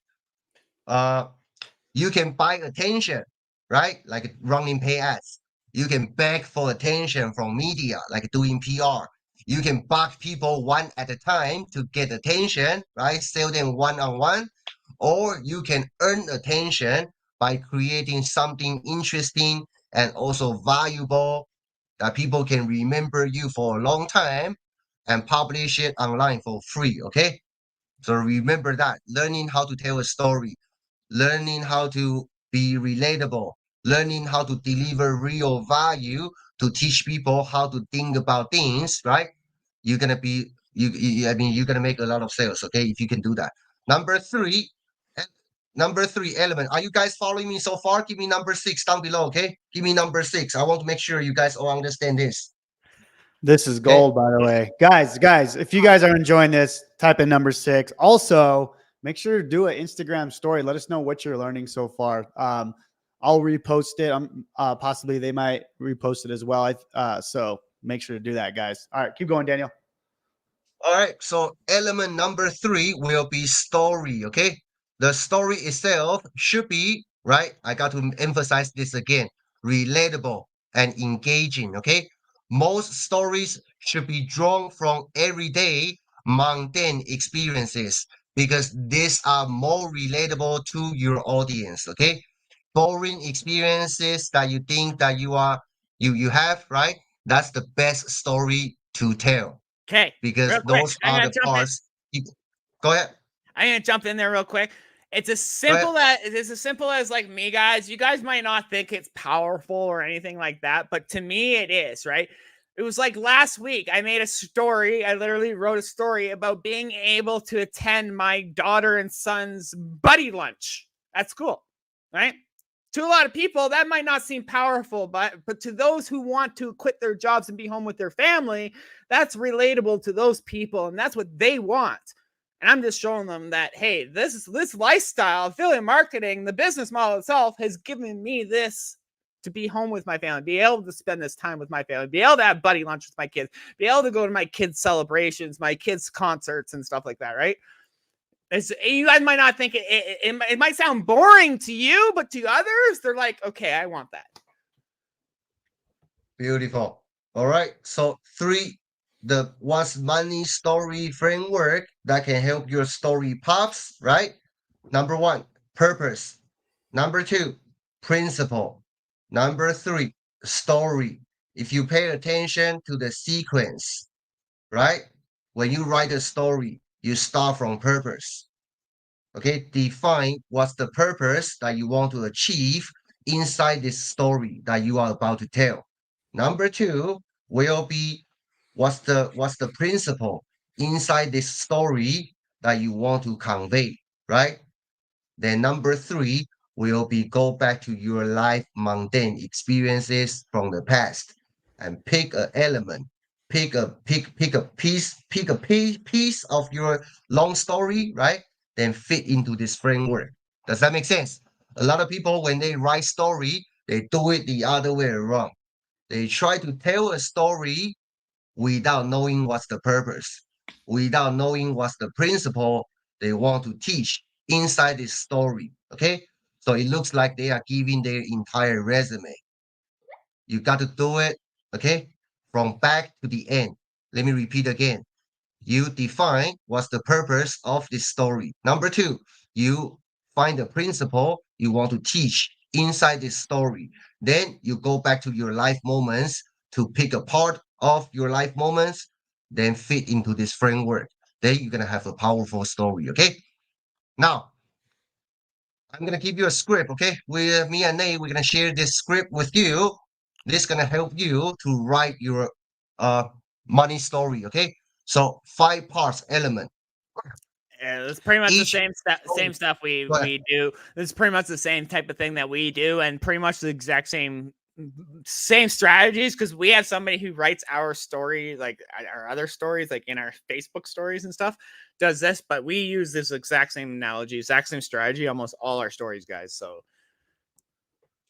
You can buy attention, right? Like running pay ads. You can beg for attention from media, like doing PR. You can bug people one at a time to get attention, right? Sell them one-on-one. Or you can earn attention by creating something interesting and also valuable that people can remember you for a long time and publish it online for free. Okay. So remember that learning how to tell a story, learning how to be relatable, learning how to deliver real value to teach people how to think about things, right? You're gonna be I mean you're gonna make a lot of sales, okay, if you can do that. Number three element. Are you guys following me so far? Give me number 6 down below, okay? Give me number 6. I want to make sure you guys all understand this. This is gold, by the way. Guys, if you guys are enjoying this, type in number 6. Also, make sure to do an Instagram story. Let us know what you're learning so far. I'll repost it. Possibly they might repost it as well. So make sure to do that, guys. All right, keep going, Daniel. All right, so element number 3 will be story, okay? the story itself should be, right? I got to emphasize this again, relatable and engaging, okay? Most stories should be drawn from everyday mundane experiences because these are more relatable to your audience, okay? Boring experiences that you think that you have, right? That's the best story to tell Okay, because real quick, those I'm are gonna the jump in. parts. Go ahead. I'm gonna jump in there real quick. It's as Go ahead. simple as it's as simple as like me, guys. You guys might not think it's powerful or anything like that, but to me, it is, right? It was like last week. I made a story. I literally wrote a story about being able to attend my daughter and son's buddy lunch at school, right? To a lot of people, that might not seem powerful, but to those who want to quit their jobs and be home with their family, that's relatable to those people, and that's what they want. And I'm just showing them that, hey, this lifestyle, affiliate marketing, the business model itself has given me this to be home with my family, be able to spend this time with my family, be able to have buddy lunch with my kids, be able to go to my kids' celebrations, my kids' concerts and stuff like that, right? You guys might not think it might sound boring to you, but to others, they're like, okay, I want that. Beautiful. All right. So the what's money story framework that can help your story pops, right? Number one, purpose. Number two, principle. Number three, story. If you pay attention to the sequence, right? When you write a story, you start from purpose. Okay, define what's the purpose that you want to achieve inside this story that you are about to tell. Number two will be what's the principle inside this story that you want to convey, right? Then number three will be go back to your life mundane experiences from the past and pick an element, pick a piece of your long story, right? Then fit into this framework. Does that make sense? A lot of people when they write story, they do it the other way around. They try to tell a story without knowing what's the purpose, without knowing what's the principle they want to teach inside this story. Okay. So it looks like they are giving their entire resume. You got to do it. Okay. From back to the end. Let me repeat again. You define what's the purpose of this story. Number two, you find the principle you want to teach inside this story. Then you go back to your life moments to pick a part of your life moments, then fit into this framework. Then you're going to have a powerful story. Okay. Now, I'm going to give you a script. Okay. With me and Nate, we're going to share this script with you. This is going to help you to write your money story. Okay. So 5 parts element. Yeah, it's pretty much the Each same stuff we do. It's pretty much the same type of thing that we do, and pretty much the exact same strategies. Because we have somebody who writes our story, like our other stories, like in our Facebook stories and stuff, does this. But we use this exact same analogy, exact same strategy, almost all our stories, guys. So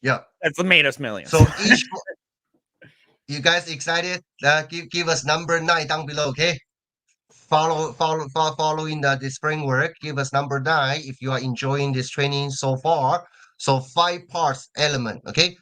yeah, it's made us millions. so each you guys excited? Give us number 9 down below. Okay. Following this framework, give us number 9 if you are enjoying this training so far. So 5 parts element. Okay.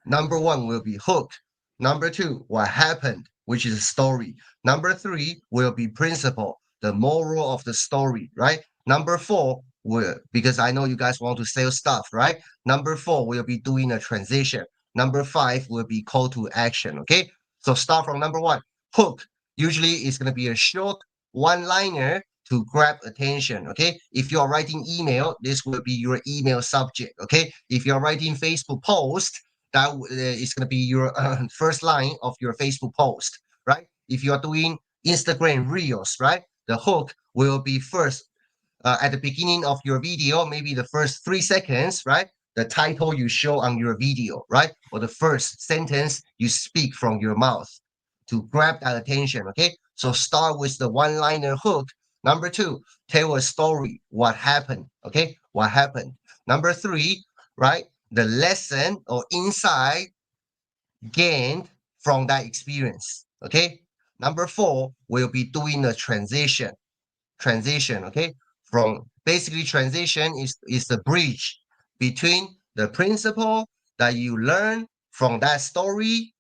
Number 1 will be hook. Number 2, what happened, which is a story. Number 3 will be principle, the moral of the story, right? Number 4 will, because I know you guys want to sell stuff, right? Number 4 will be doing a transition. Number 5 will be call to action. Okay. So start from number 1, hook. Usually it's going to be a short one-liner to grab attention. Okay. If you're writing email, this will be your email subject. Okay. If you're writing Facebook post, that is going to be your first line of your Facebook post, right? If you are doing Instagram Reels, right? The hook will be first at the beginning of your video, maybe the first 3 seconds, right? The title you show on your video, right? Or the first sentence you speak from your mouth to grab that attention, okay? So start with the one-liner hook. Number 2, tell a story. What happened, okay? What happened? Number 3, right? The lesson or insight gained from that experience. Okay. Number 4 will be doing a transition. Okay. From basically transition is the bridge between the principle that you learn from that story,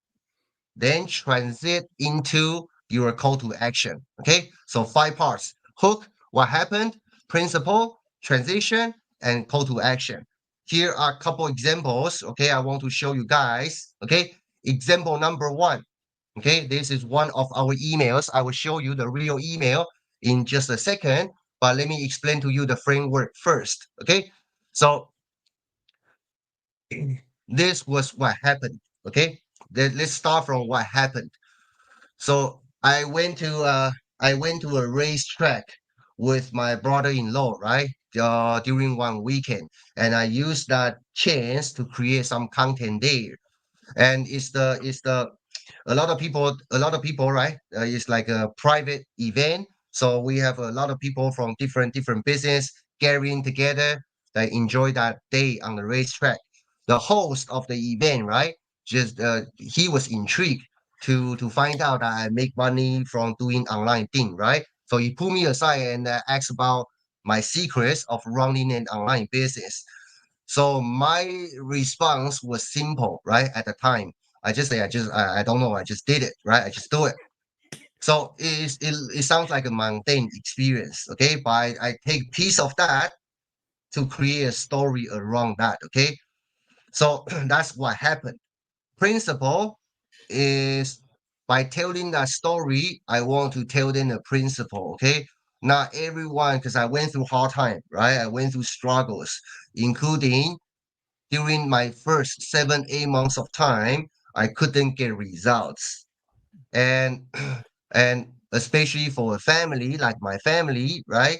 then transit into your call to action. Okay, so 5 parts: hook, what happened, principle, transition, and call to action. Here are a couple examples. Okay, I want to show you guys. Okay, example number 1. Okay, this is one of our emails. I will show you the real email in just a second, but let me explain to you the framework first. Okay, so this was what happened. Okay, let's start from what happened. So I went to a racetrack with my brother-in-law, right? During one weekend, and I used that chance to create some content there. And it's the a lot of people, right? It's like a private event, so we have a lot of people from different business gathering together. They enjoy that day on the racetrack. The host of the event, right, just he was intrigued to find out that I make money from doing online thing, right? So he pulled me aside and asked about my secrets of running an online business. So my response was simple, right? At the time, I just say, I don't know, I just did it, right? I just do it. So it sounds like a mundane experience, okay? But I take piece of that to create a story around that, okay? So that's what happened. Principle is by telling that story, I want to tell them a principle, okay? Not everyone, because I went through hard time, right? I went through struggles, including during my first 7 8 months of time, I couldn't get results. And and especially for a family like my family, right,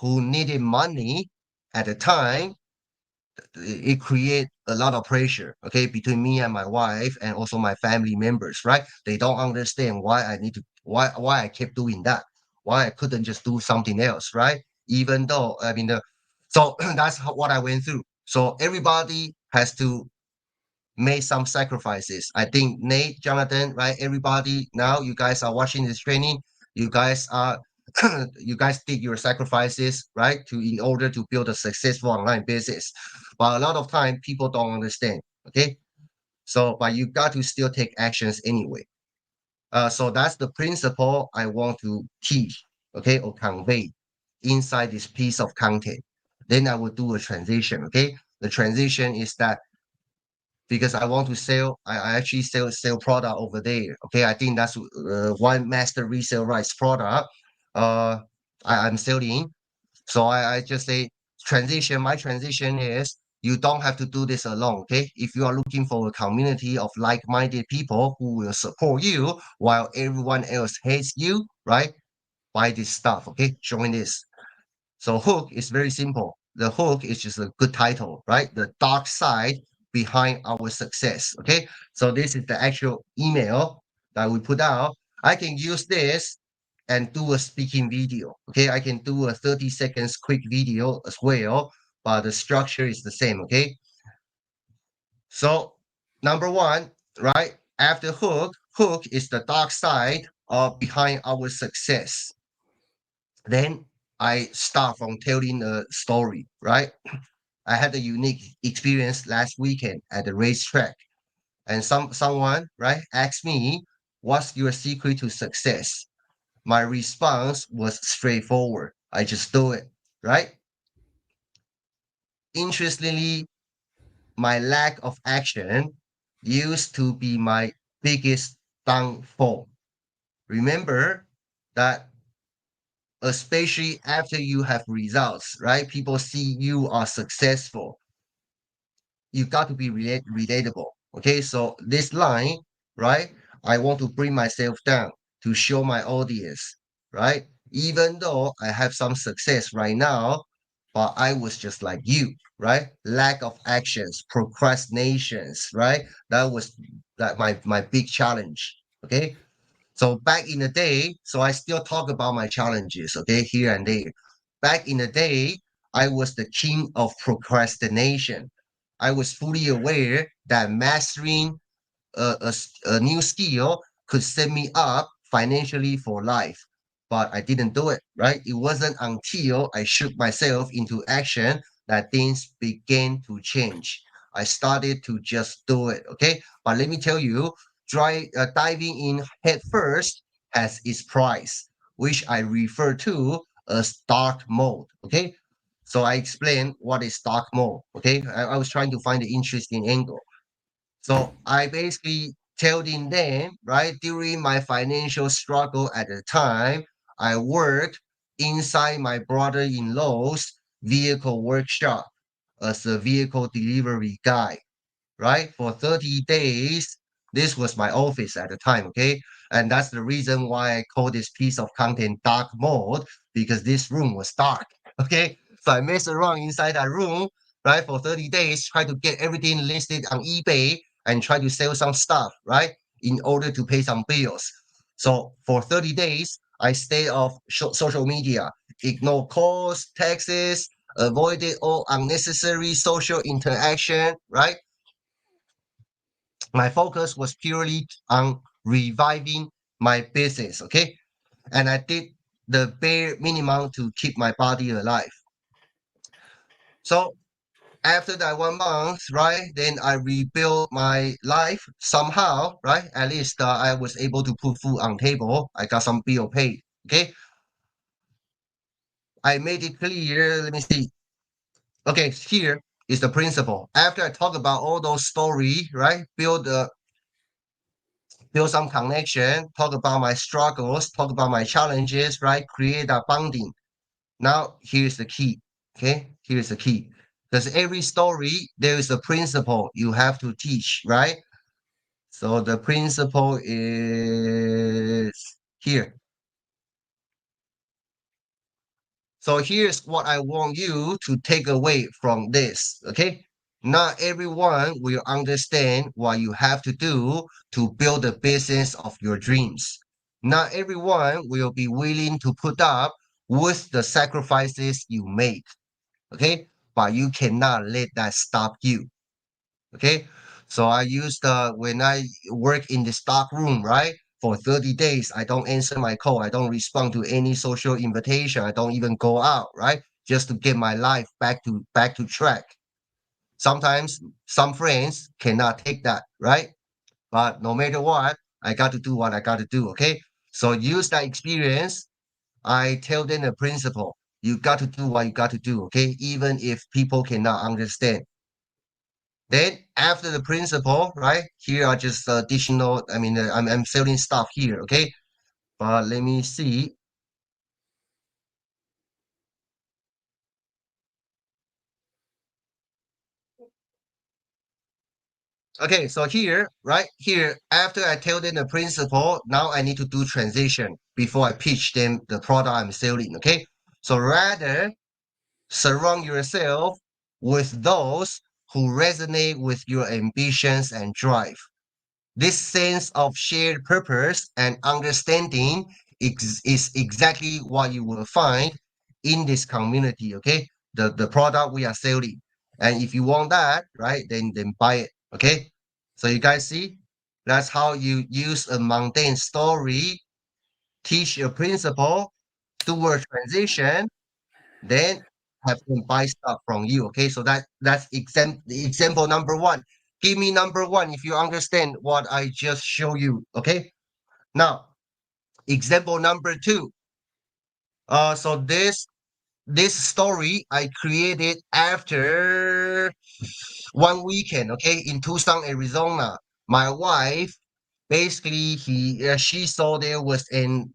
who needed money at the time, it create a lot of pressure, okay, between me and my wife and also my family members, right? They don't understand why I need to why I kept doing that, why I couldn't just do something else, right? Even though I mean the so that's what I went through. So everybody has to make some sacrifices. I think Nate, Jonathan, right? Everybody now, you guys are watching this training. You guys are you guys did your sacrifices, right? To in order to build a successful online business. But a lot of time people don't understand. Okay. So but you got to still take actions anyway. So that's the principle I want to teach, okay, or convey inside this piece of content. Then I will do a transition. Okay. The transition is that because I want to sell. I actually sell product over there. Okay, I think that's one master resale rights product. Uh, I'm selling. So I just say transition. My transition is you don't have to do this alone. Okay, if you are looking for a community of like-minded people who will support you while everyone else hates you, right? Buy this stuff. Okay, join this. So hook is very simple. The hook is just a good title, right? The dark side behind our success. Okay. So this is the actual email that we put out. I can use this and do a speaking video. Okay. I can do a 30 seconds quick video as well, but the structure is the same. Okay. So number one, right? After hook, hook is the dark side of behind our success. Then I start from telling a story, right? I had a unique experience last weekend at the racetrack, and someone, right, asked me, "What's your secret to success?" My response was straightforward. I just do it, right? Interestingly, my lack of action used to be my biggest downfall. Remember that especially after you have results, right? People see you are successful. You got to be relatable. Okay, so this line, right? I want to bring myself down to show my audience, right? Even though I have some success right now, but I was just like you, right? Lack of actions, procrastinations, right? That was that my big challenge. Okay, so back in the day, so I still talk about my challenges, okay, here and there. Back in the day, I was the king of procrastination. I was fully aware that mastering a new skill could set me up financially for life. but I didn't do it, right? It wasn't until I shook myself into action that things began to change. I started to just do it, okay? But let me tell you, diving in head first has its price, which I refer to as dark mode, okay? So I explained what is dark mode, okay? I was trying to find the interesting angle. So I basically telling them, right, during my financial struggle at the time, I worked inside my brother-in-law's vehicle workshop as a vehicle delivery guy, right? For 30 days. This was my office at the time, okay? And that's the reason why I call this piece of content dark mode, because this room was dark, okay? So I messed around inside that room, right, for 30 days, try to get everything listed on eBay and try to sell some stuff, right, in order to pay some bills. So for 30 days, I stay off social media, ignore calls, texts, avoided all unnecessary social interaction, right? My focus was purely on reviving my business, okay? And I did the bare minimum to keep my body alive. So after that 1 month, right, then I rebuilt my life somehow, right? At least I was able to put food on table. I got some bill paid, okay? I made it clear. Let me see. Okay, here is the principle. After I talk about all those stories, right, build some connection, talk about my struggles, talk about my challenges, right? Create a bonding. Now, here's the key. Okay, here's the key. Because every story, there is a principle you have to teach, right? So the principle is here. So here's what I want you to take away from this. Okay. Not everyone will understand what you have to do to build the business of your dreams. Not everyone will be willing to put up with the sacrifices you make. Okay. But you cannot let that stop you. Okay. So I used when I work in the stock room, right? For 30 days, I don't answer my call. I don't respond to any social invitation. I don't even go out, right? Just to get my life back to track. Sometimes some friends cannot take that, right? But no matter what, I got to do what I got to do. Okay. So use that experience. I tell them the principle. You got to do what you got to do. Okay. Even if people cannot understand. Then after the principle, right? Here are just additional. I mean, I'm selling stuff here. Okay. But let me see. Okay, so here, right here, after I tell them the principle, now I need to do transition before I pitch them the product I'm selling. Okay, so rather surround yourself with those who resonate with your ambitions and drive. This sense of shared purpose and understanding is exactly what you will find in this community. Okay, the product we are selling, and if you want that, right, then buy it. Okay, so you guys see, that's how you use a mundane story, teach a principle, do a transition, then have them buy stuff from you. Okay, so that's example number one. Give me number one if you understand what I just show you. Okay, now example number two. So this story I created after one weekend. Okay, in Tucson, Arizona. My wife basically she saw there was an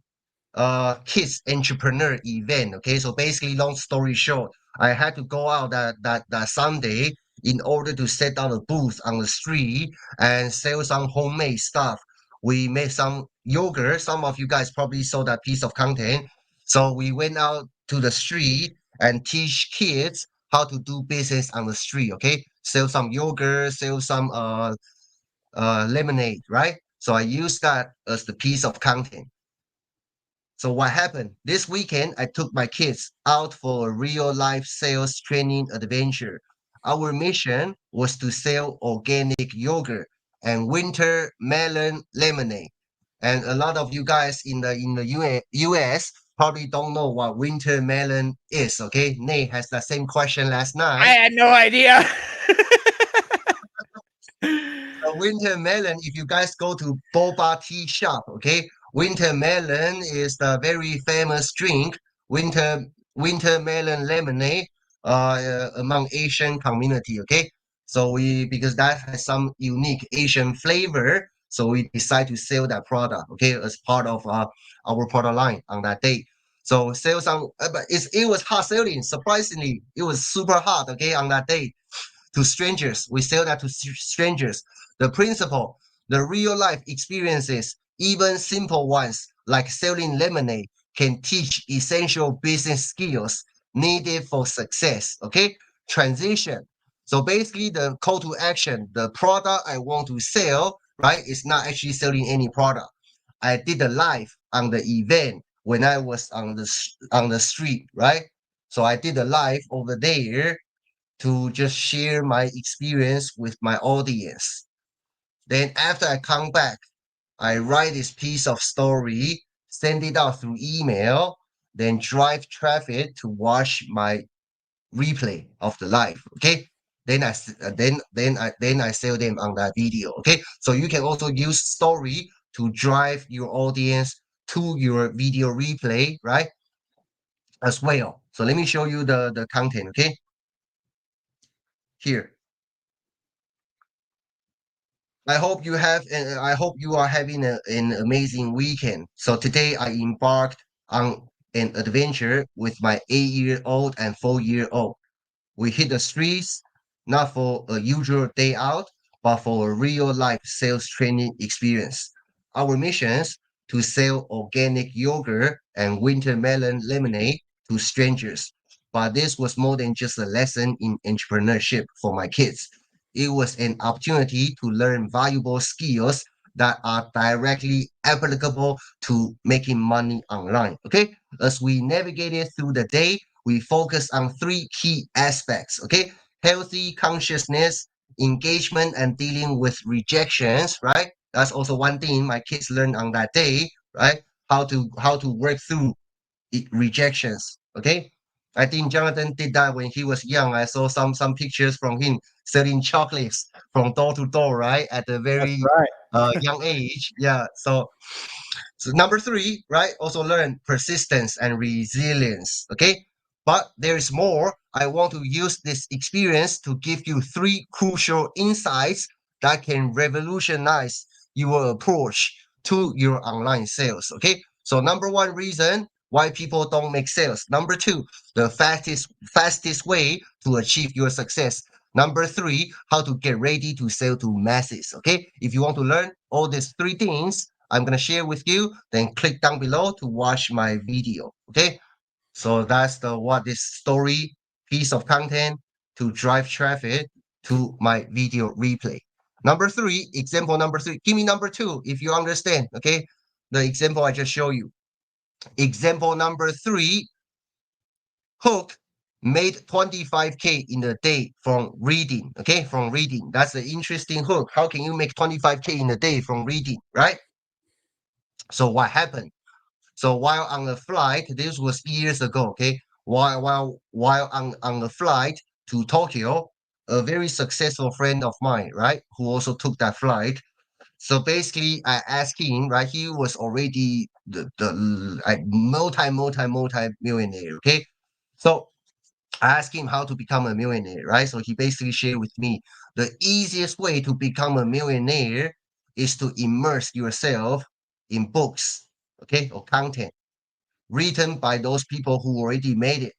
kids entrepreneur event. Okay, so basically, long story short, I had to go out that Sunday in order to set down a booth on the street and sell some homemade stuff. We made some yogurt. Some of you guys probably saw that piece of content. So we went out to the street and teach kids how to do business on the street. Okay, sell some yogurt, sell some lemonade, right? So I use that as the piece of content. So what happened? This weekend, I took my kids out for a real life sales training adventure. Our mission was to sell organic yogurt and winter melon lemonade. And a lot of you guys in the US probably don't know what winter melon is. Okay, Nate has that same question last I night. had no idea. A winter melon, if you guys go to boba tea shop, okay, winter melon is the very famous drink, winter melon lemonade, among Asian community, okay. So we, because that has some unique Asian flavor, so we decide to sell that product, okay, as part of our product line on that day. So sales on, but it was hot selling. Surprisingly, it was super hot, okay, on that day to strangers. We sell that to strangers. The principle, the real life experiences, even simple ones like selling lemonade, can teach essential business skills needed for success. Okay, transition. So basically, the call to action, the product I want to sell, right, is not actually selling any product. I did a live on the event when I was on the street, right? So I did a live over there to just share my experience with my audience. Then after I come back, I write this piece of story, send it out through email, then drive traffic to watch my replay of the live. Okay. Then I sell them on that video. Okay. So you can also use story to drive your audience to your video replay, right? As well. So let me show you the content. Okay. Here. I hope you are having an amazing weekend. So today I embarked on an adventure with my 8-year-old and 4-year-old. We hit the streets not for a usual day out, but for a real life sales training experience. Our missions to sell organic yogurt and winter melon lemonade to strangers. But this was more than just a lesson in entrepreneurship for my kids. It was an opportunity to learn valuable skills that are directly applicable to making money online. Okay, as we navigated through the day, we focus on three key aspects. Okay, healthy consciousness, engagement, and dealing with rejections. Right, that's also one thing my kids learned on that day. Right, how to work through rejections. Okay, I think Jonathan did that when he was young. I saw some pictures from him selling chocolates from door to door, right, at a That's very right. young age. Yeah, so number three, right? Also learn persistence and resilience. Okay. But there is more. I want to use this experience to give you three crucial insights that can revolutionize your approach to your online sales. Okay. So number one reason why people don't make sales. Number two, the fastest way to achieve your success. Number three, how to get ready to sell to masses. Okay. If you want to learn all these three things, I'm going to share with you. Then click down below to watch my video. Okay. So that's what this story piece of content to drive traffic to my video replay. Number three, example number three. Give me number two if you understand. Okay. The example I just showed you. Example number three, Hook made 25K in a day from reading. Okay. From reading. That's an interesting hook. How can you make 25K in a day from reading? Right. So what happened? So while on a flight, this was years ago, okay? While on a flight to Tokyo, a very successful friend of mine, right, who also took that flight. So basically, I asked him, right? He was already the multi millionaire, okay? So I asked him how to become a millionaire, right? So he basically shared with me the easiest way to become a millionaire is to immerse yourself in books, okay, or content written by those people who already made it.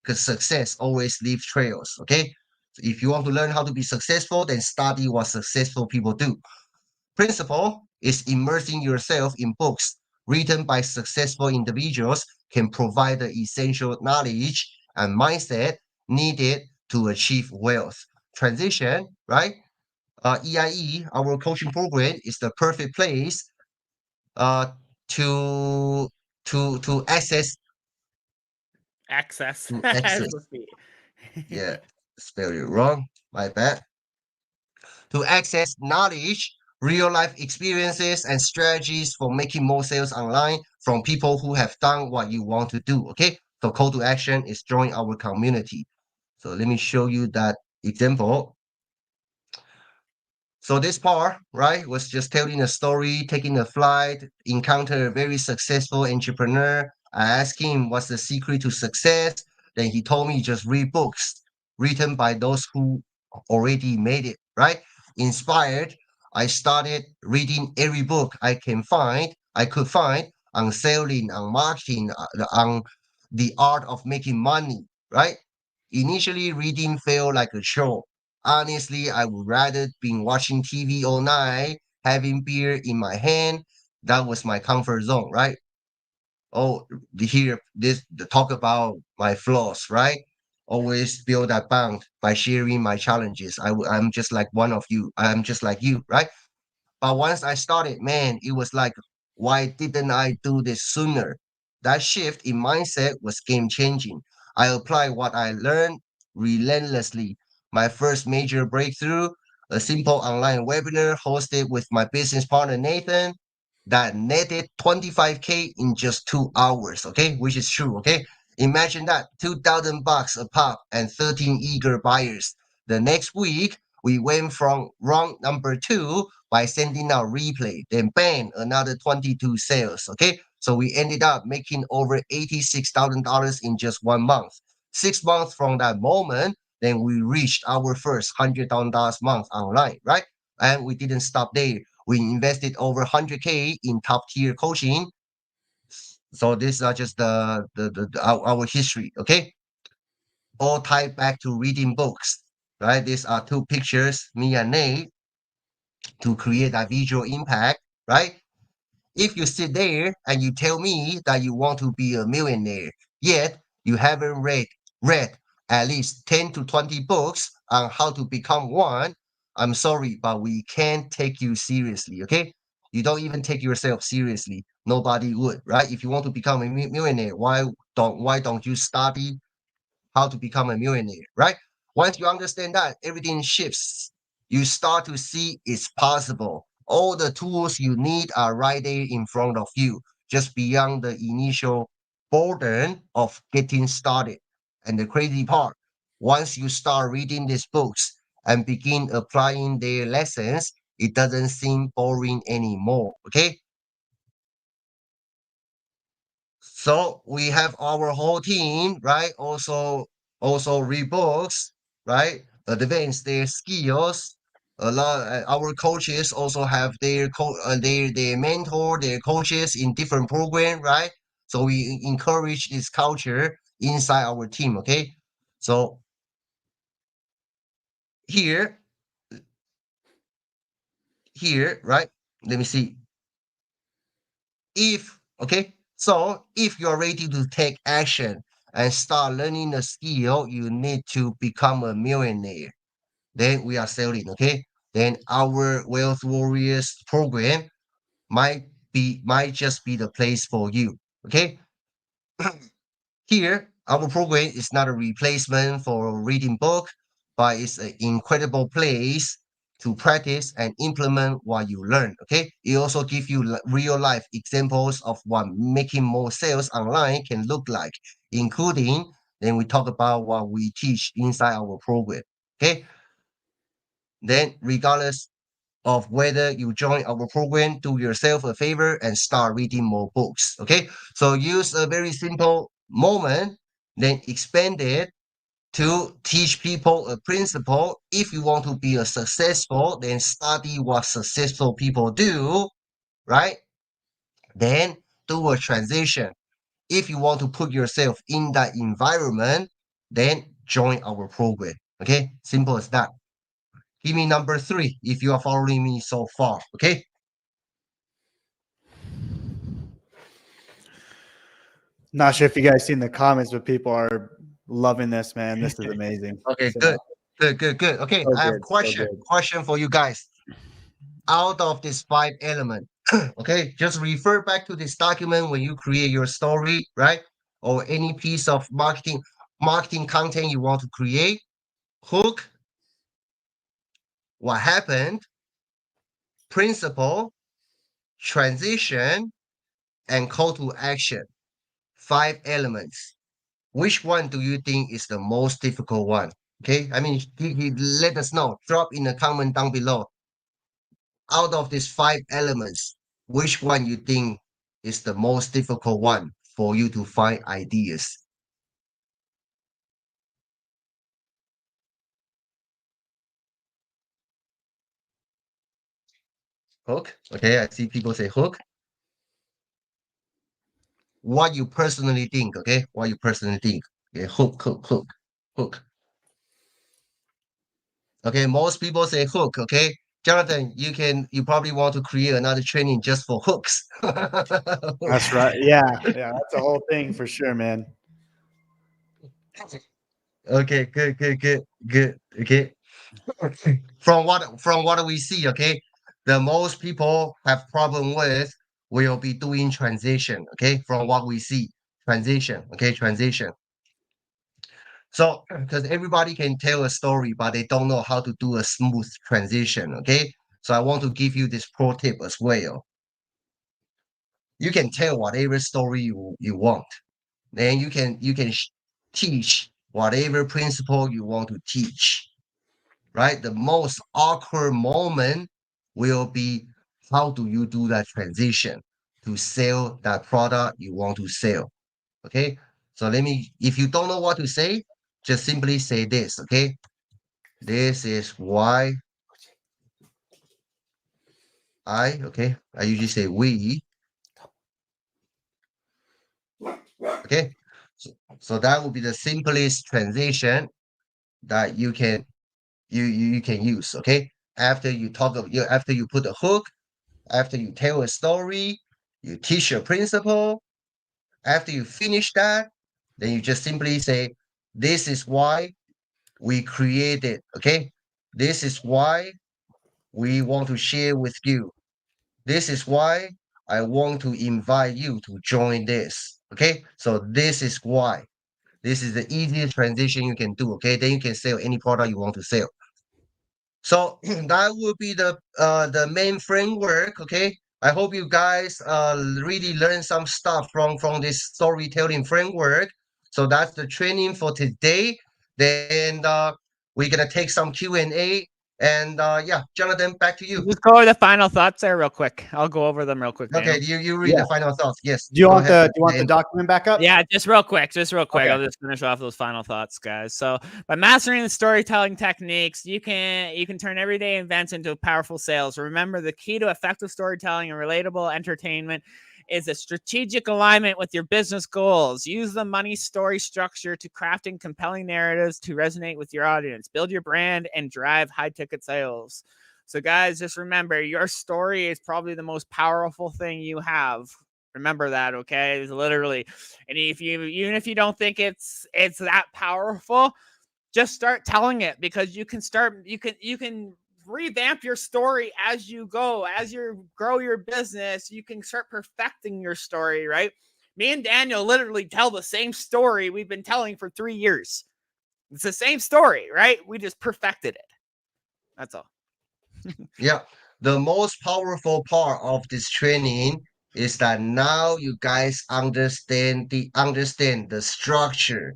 Because success always leaves trails. Okay. So if you want to learn how to be successful, then study what successful people do. Principle is immersing yourself in books written by successful individuals can provide the essential knowledge and mindset needed to achieve wealth. Transition, right? EIE, our coaching program, is the perfect place uh, to to access Access. to As access. with me. Yeah, spell it wrong. My bad. To access knowledge real life experiences and strategies for making more sales online from people who have done what you want to do. Okay. So call to action is join our community. So let me show you that example. So this part, right, was just telling a story, taking a flight, encounter a very successful entrepreneur. I asked him what's the secret to success. Then he told me just read books written by those who already made it, right? Inspired, I started reading every book I could find on selling, on marketing, on the art of making money, right? Initially, reading felt like a chore. Honestly, I would rather been watching TV all night, having beer in my hand. That was my comfort zone, right? Oh, here the talk about my flaws, right? Always build that bond by sharing my challenges. I'm just like one of you. I'm just like you, right? But once I started, man, it was like, why didn't I do this sooner? That shift in mindset was game changing. I applied what I learned relentlessly. My first major breakthrough, a simple online webinar hosted with my business partner Nathan, that netted 25K in just 2 hours, okay? Which is true, okay? Imagine that, 2,000 bucks a pop and 13 eager buyers. The next week, we went from round number 2 by sending out replay, then bang, another 22 sales, okay? So we ended up making over $86,000 in just 1 month. 6 months from that moment, then we reached our first $100,000 month online, right? And we didn't stop there. We invested over 100K in top tier coaching. So these are just our history, okay? All tied back to reading books, right? These are two pictures, me and Nate, to create that visual impact, right? If you sit there and you tell me that you want to be a millionaire, yet you haven't read at least 10 to 20 books on how to become one, I'm sorry, but we can't take you seriously, okay? You don't even take yourself seriously. Nobody would, right? If you want to become a millionaire, why don't you study how to become a millionaire, right? Once you understand that, everything shifts. You start to see it's possible. All the tools you need are right there in front of you, just beyond the initial burden of getting started. And the crazy part, once you start reading these books and begin applying their lessons, it doesn't seem boring anymore. Okay. So we have our whole team, right? Also read books, right? Advance their skills. A lot. Our coaches also have their mentor, their coaches in different program, right? So we encourage this culture inside our team. Okay. So here, right? Let me see. If you're ready to take action and start learning the skill you need to become a millionaire, then we are selling. Okay, then our Wealth Warriors program might just be the place for you. Okay. Here, our program is not a replacement for a reading book, but it's an incredible place to practice and implement what you learn. Okay. It also gives you real life examples of what making more sales online can look like, including then we talk about what we teach inside our program. Okay. Then regardless of whether you join our program, do yourself a favor and start reading more books. Okay. So use a very simple moment, then expand it to teach people a principle. If you want to be a successful, then study what successful people do, right? Then do a transition. If you want to put yourself in that environment, then join our program. Okay. Simple as that. Give me number 3 if you are following me so far. Okay. Not sure if you guys seen the comments, but people are loving this, man. This is amazing. Okay, So, good. Good. Okay, so I have good, so question. good. Question for you guys. Out of this 5 element, okay, just refer back to this document when you create your story, right? Or any piece of marketing content you want to create. Hook, what happened, principle, transition, and call to action. 5 elements. Which one do you think is the most difficult one? Okay, I mean, let us know. Drop in the comment down below. Out of these 5 elements, which one you think is the most difficult one for you to find ideas? Hook. Okay, I see people say hook. What you personally think, okay? What you personally think. Okay, hook. Okay, most people say hook, okay? Jonathan, you probably want to create another training just for hooks. That's right. Yeah, that's a whole thing for sure, man. Okay, good. Okay. From what we see, okay, the most people have problem with will be doing transition. Okay, from what we see, transition. Okay, transition. So, because everybody can tell a story, but they don't know how to do a smooth transition. Okay, so I want to give you this pro tip as well. You can tell whatever story you want, then you can teach whatever principle you want to teach. Right, the most awkward moment will be how do you do that transition to sell that product you want to sell. Okay, so if you don't know what to say, just simply say this. Okay, this is why I usually say we. Okay, so that would be the simplest transition that you can use. Okay, after you after you put a hook, after you tell a story, you teach your principle. After you finish that, then you just simply say, this is why we created. Okay, this is why we want to share with you. This is why I want to invite you to join this. Okay, so this is why. This is the easiest transition you can do. Okay, then you can sell any product you want to sell. So that will be the main framework. Okay, I hope you guys really learn some stuff from this storytelling framework. So that's the training for today. Then we're gonna take some Q&A. And yeah, Jonathan, back to you. Just go over the final thoughts there real quick. I'll go over them real quick. Okay, you read the final thoughts. Yes. Do you want the document back up? Yeah, just real quick. Okay. I'll just finish off those final thoughts, guys. So by mastering the storytelling techniques, you can turn everyday events into powerful sales. Remember, the key to effective storytelling and relatable entertainment is a strategic alignment with your business goals. Use the money story structure to crafting compelling narratives to resonate with your audience. Build your brand and drive high ticket sales. So guys, just remember, your story is probably the most powerful thing you have. Remember that, okay? It's literally, and even if you don't think it's that powerful, just start telling it, because you can revamp your story as you go. As you grow your business, you can start perfecting your story, right? Me and Daniel literally tell the same story we've been telling for 3 years. It's the same story, right? We just perfected it. That's all. Yeah, the most powerful part of this training is that now you guys understand the structure.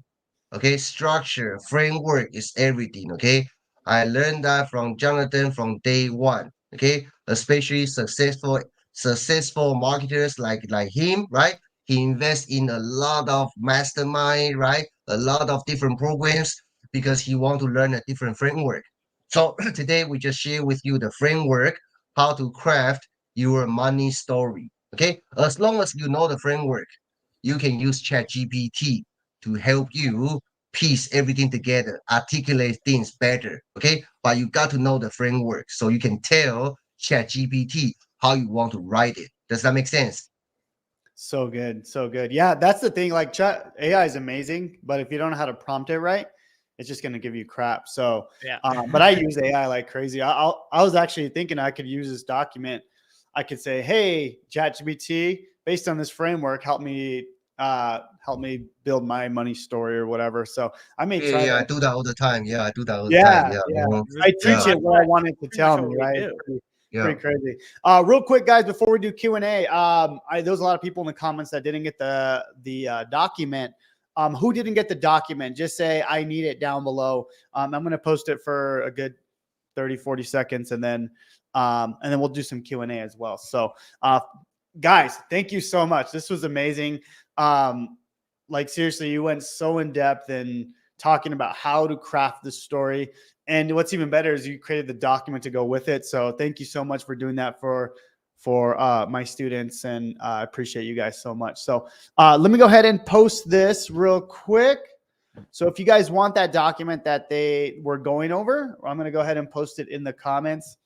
Okay, structure, framework is everything. Okay, I learned that from Jonathan from day one. Okay, especially successful marketers like him, right? He invests in a lot of mastermind, right? A lot of different programs because he want to learn a different framework. So today we just share with you the framework, how to craft your money story. Okay, as long as you know the framework, you can use ChatGPT to help you piece everything together, articulate things better. Okay, but you got to know the framework so you can tell ChatGPT how you want to write it. Does that make sense? So good. So good. Yeah, that's the thing. Like chat AI is amazing, but if you don't know how to prompt it right, it's just going to give you crap. So, yeah. But I use AI like crazy. I was actually thinking I could use this document. I could say, hey, ChatGPT, based on this framework, help me build my money story or whatever. So I may try. Yeah, I do that all the time. Yeah, I do that all the time. Yeah, I teach yeah. it what I want it to tell me, right? Yeah. Pretty crazy. Real quick, guys, before we do Q&A, there was a lot of people in the comments that didn't get the document. Who didn't get the document? Just say, I need it down below. I'm going to post it for a good 30, 40 seconds, and then we'll do some Q&A as well. So, guys, thank you so much. This was amazing. Like, seriously, you went so in depth in talking about how to craft this story. And what's even better is you created the document to go with it. So thank you so much for doing that for my students. And I appreciate you guys so much. So let me go ahead and post this real quick. So if you guys want that document that they were going over, I'm going to go ahead and post it in the comments.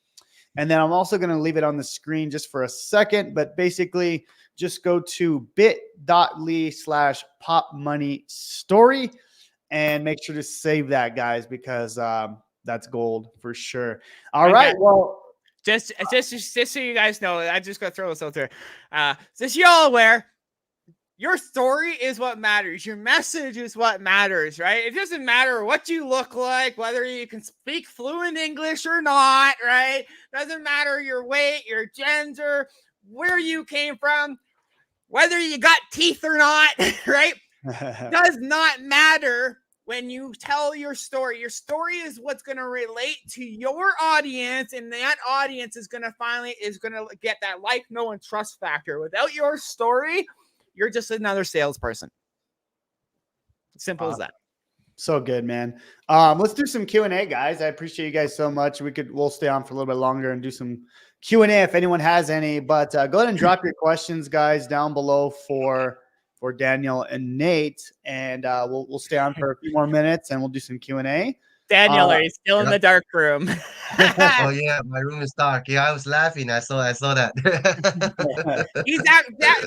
And then I'm also going to leave it on the screen just for a second. But basically, just go to bit.ly/popmoneystory and make sure to save that, guys, because that's gold for sure. All right. Well, just so you guys know, I just got to throw this out there. Just y'all aware, your story is what matters. Your message is what matters, right? It doesn't matter what you look like, whether you can speak fluent English or not, right? Doesn't matter your weight, your gender, where you came from, whether you got teeth or not, right? Does not matter. When you tell your story is what's going to relate to your audience, and that audience is going to get that like, know, and trust factor. Without your story, you're just another salesperson. Simple as that. So good, man. Let's do some Q&A, guys. I appreciate you guys so much. We'll stay on for a little bit longer and do some Q&A if anyone has any. But go ahead and drop your questions, guys, down below for Daniel and Nate, and we'll stay on for a few more minutes and we'll do some Q&A. Daniel, are you still in the dark room? Oh yeah, my room is dark. Yeah, I was laughing. I saw that.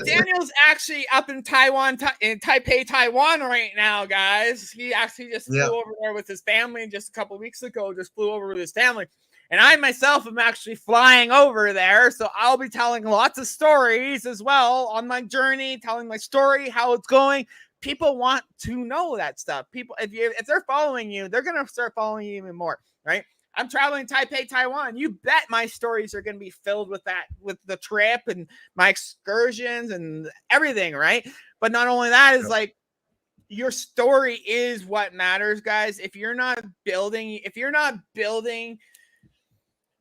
Daniel's actually up in Taiwan, in Taipei, Taiwan right now, guys. He actually just flew over there with his family just a couple weeks ago. Just flew over with his family. And I myself am actually flying over there. So I'll be telling lots of stories as well on my journey, telling my story, how it's going. People want to know that stuff. People, if they're following you, they're going to start following you even more, right? I'm traveling Taipei, Taiwan. You bet my stories are going to be filled with that, with the trip and my excursions and everything, right? But not only that is like, your story is what matters, guys. If you're not building,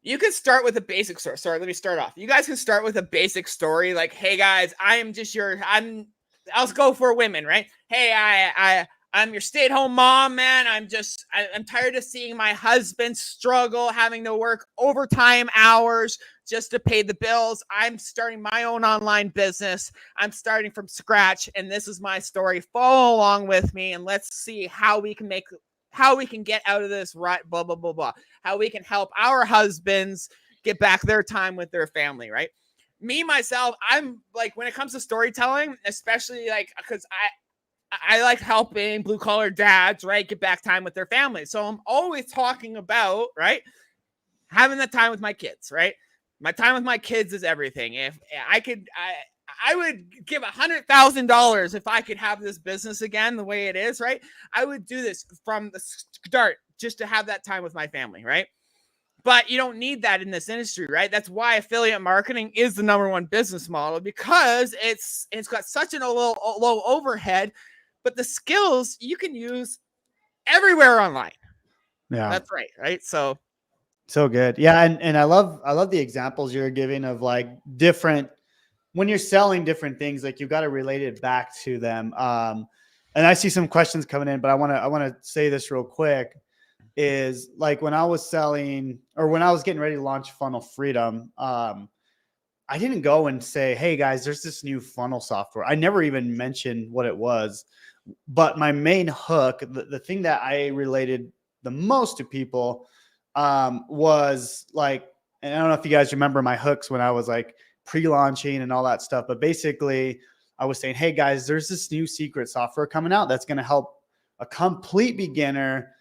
you can start with a basic story. Sorry, let me start off. You guys can start with a basic story like, hey guys, I'll go for women, right? Hey, I'm your stay-at-home mom, man. I'm tired of seeing my husband struggle, having to work overtime hours just to pay the bills. I'm starting my own online business. I'm starting from scratch, and this is my story. Follow along with me, and let's see how we can get out of this rut, blah, blah, blah, blah. How we can help our husbands get back their time with their family, right? Me, myself, I'm like, when it comes to storytelling, especially like, because I like helping blue-collar dads, right, get back time with their family. So I'm always talking about, right, having the time with my kids, right? My time with my kids is everything. If I could, I would give $100,000 if I could have this business again the way it is, right? I would do this from the start just to have that time with my family, right? But you don't need that in this industry, right? That's why affiliate marketing is the #1 business model, because it's got such a low overhead, but the skills you can use everywhere online. Yeah, that's right? So good. Yeah, and I love the examples you're giving of like different, when you're selling different things, like you've got to relate it back to them. And I see some questions coming in, but I want to say this real quick. Is like when I was selling, or when I was getting ready to launch Funnel Freedom, I didn't go and say, hey guys, there's this new funnel software. I never even mentioned what it was. But my main hook, the thing that I related the most to people was like, and I don't know if you guys remember my hooks when I was like pre-launching and all that stuff, but basically I was saying, hey guys, there's this new secret software coming out that's going to help a complete beginner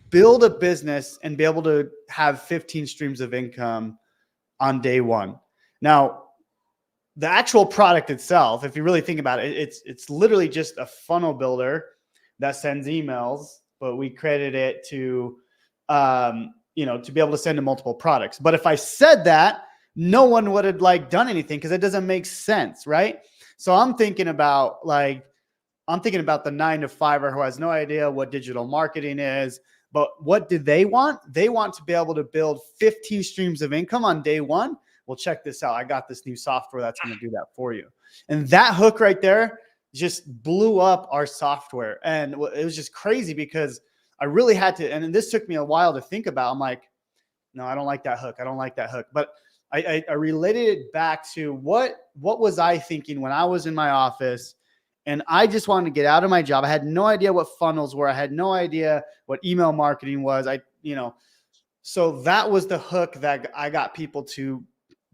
build a business and be able to have 15 streams of income on day one. Now, the actual product itself, if you really think about it, it's literally just a funnel builder that sends emails, but we created it to to be able to send to multiple products. But if I said that, no one would have like done anything because it doesn't make sense, right? So I'm thinking about the 9-to-5er who has no idea what digital marketing is. But what do they want? They want to be able to build 15 streams of income on day one. Well, check this out. I got this new software that's going to do that for you. And that hook right there just blew up our software. And it was just crazy because I really had to, and this took me a while to think about. I'm like, no, I don't like that hook. I don't like that hook. But I related it back to what was I thinking when I was in my office and I just wanted to get out of my job. I had no idea what funnels were. I had no idea what email marketing was. So that was the hook that I got people to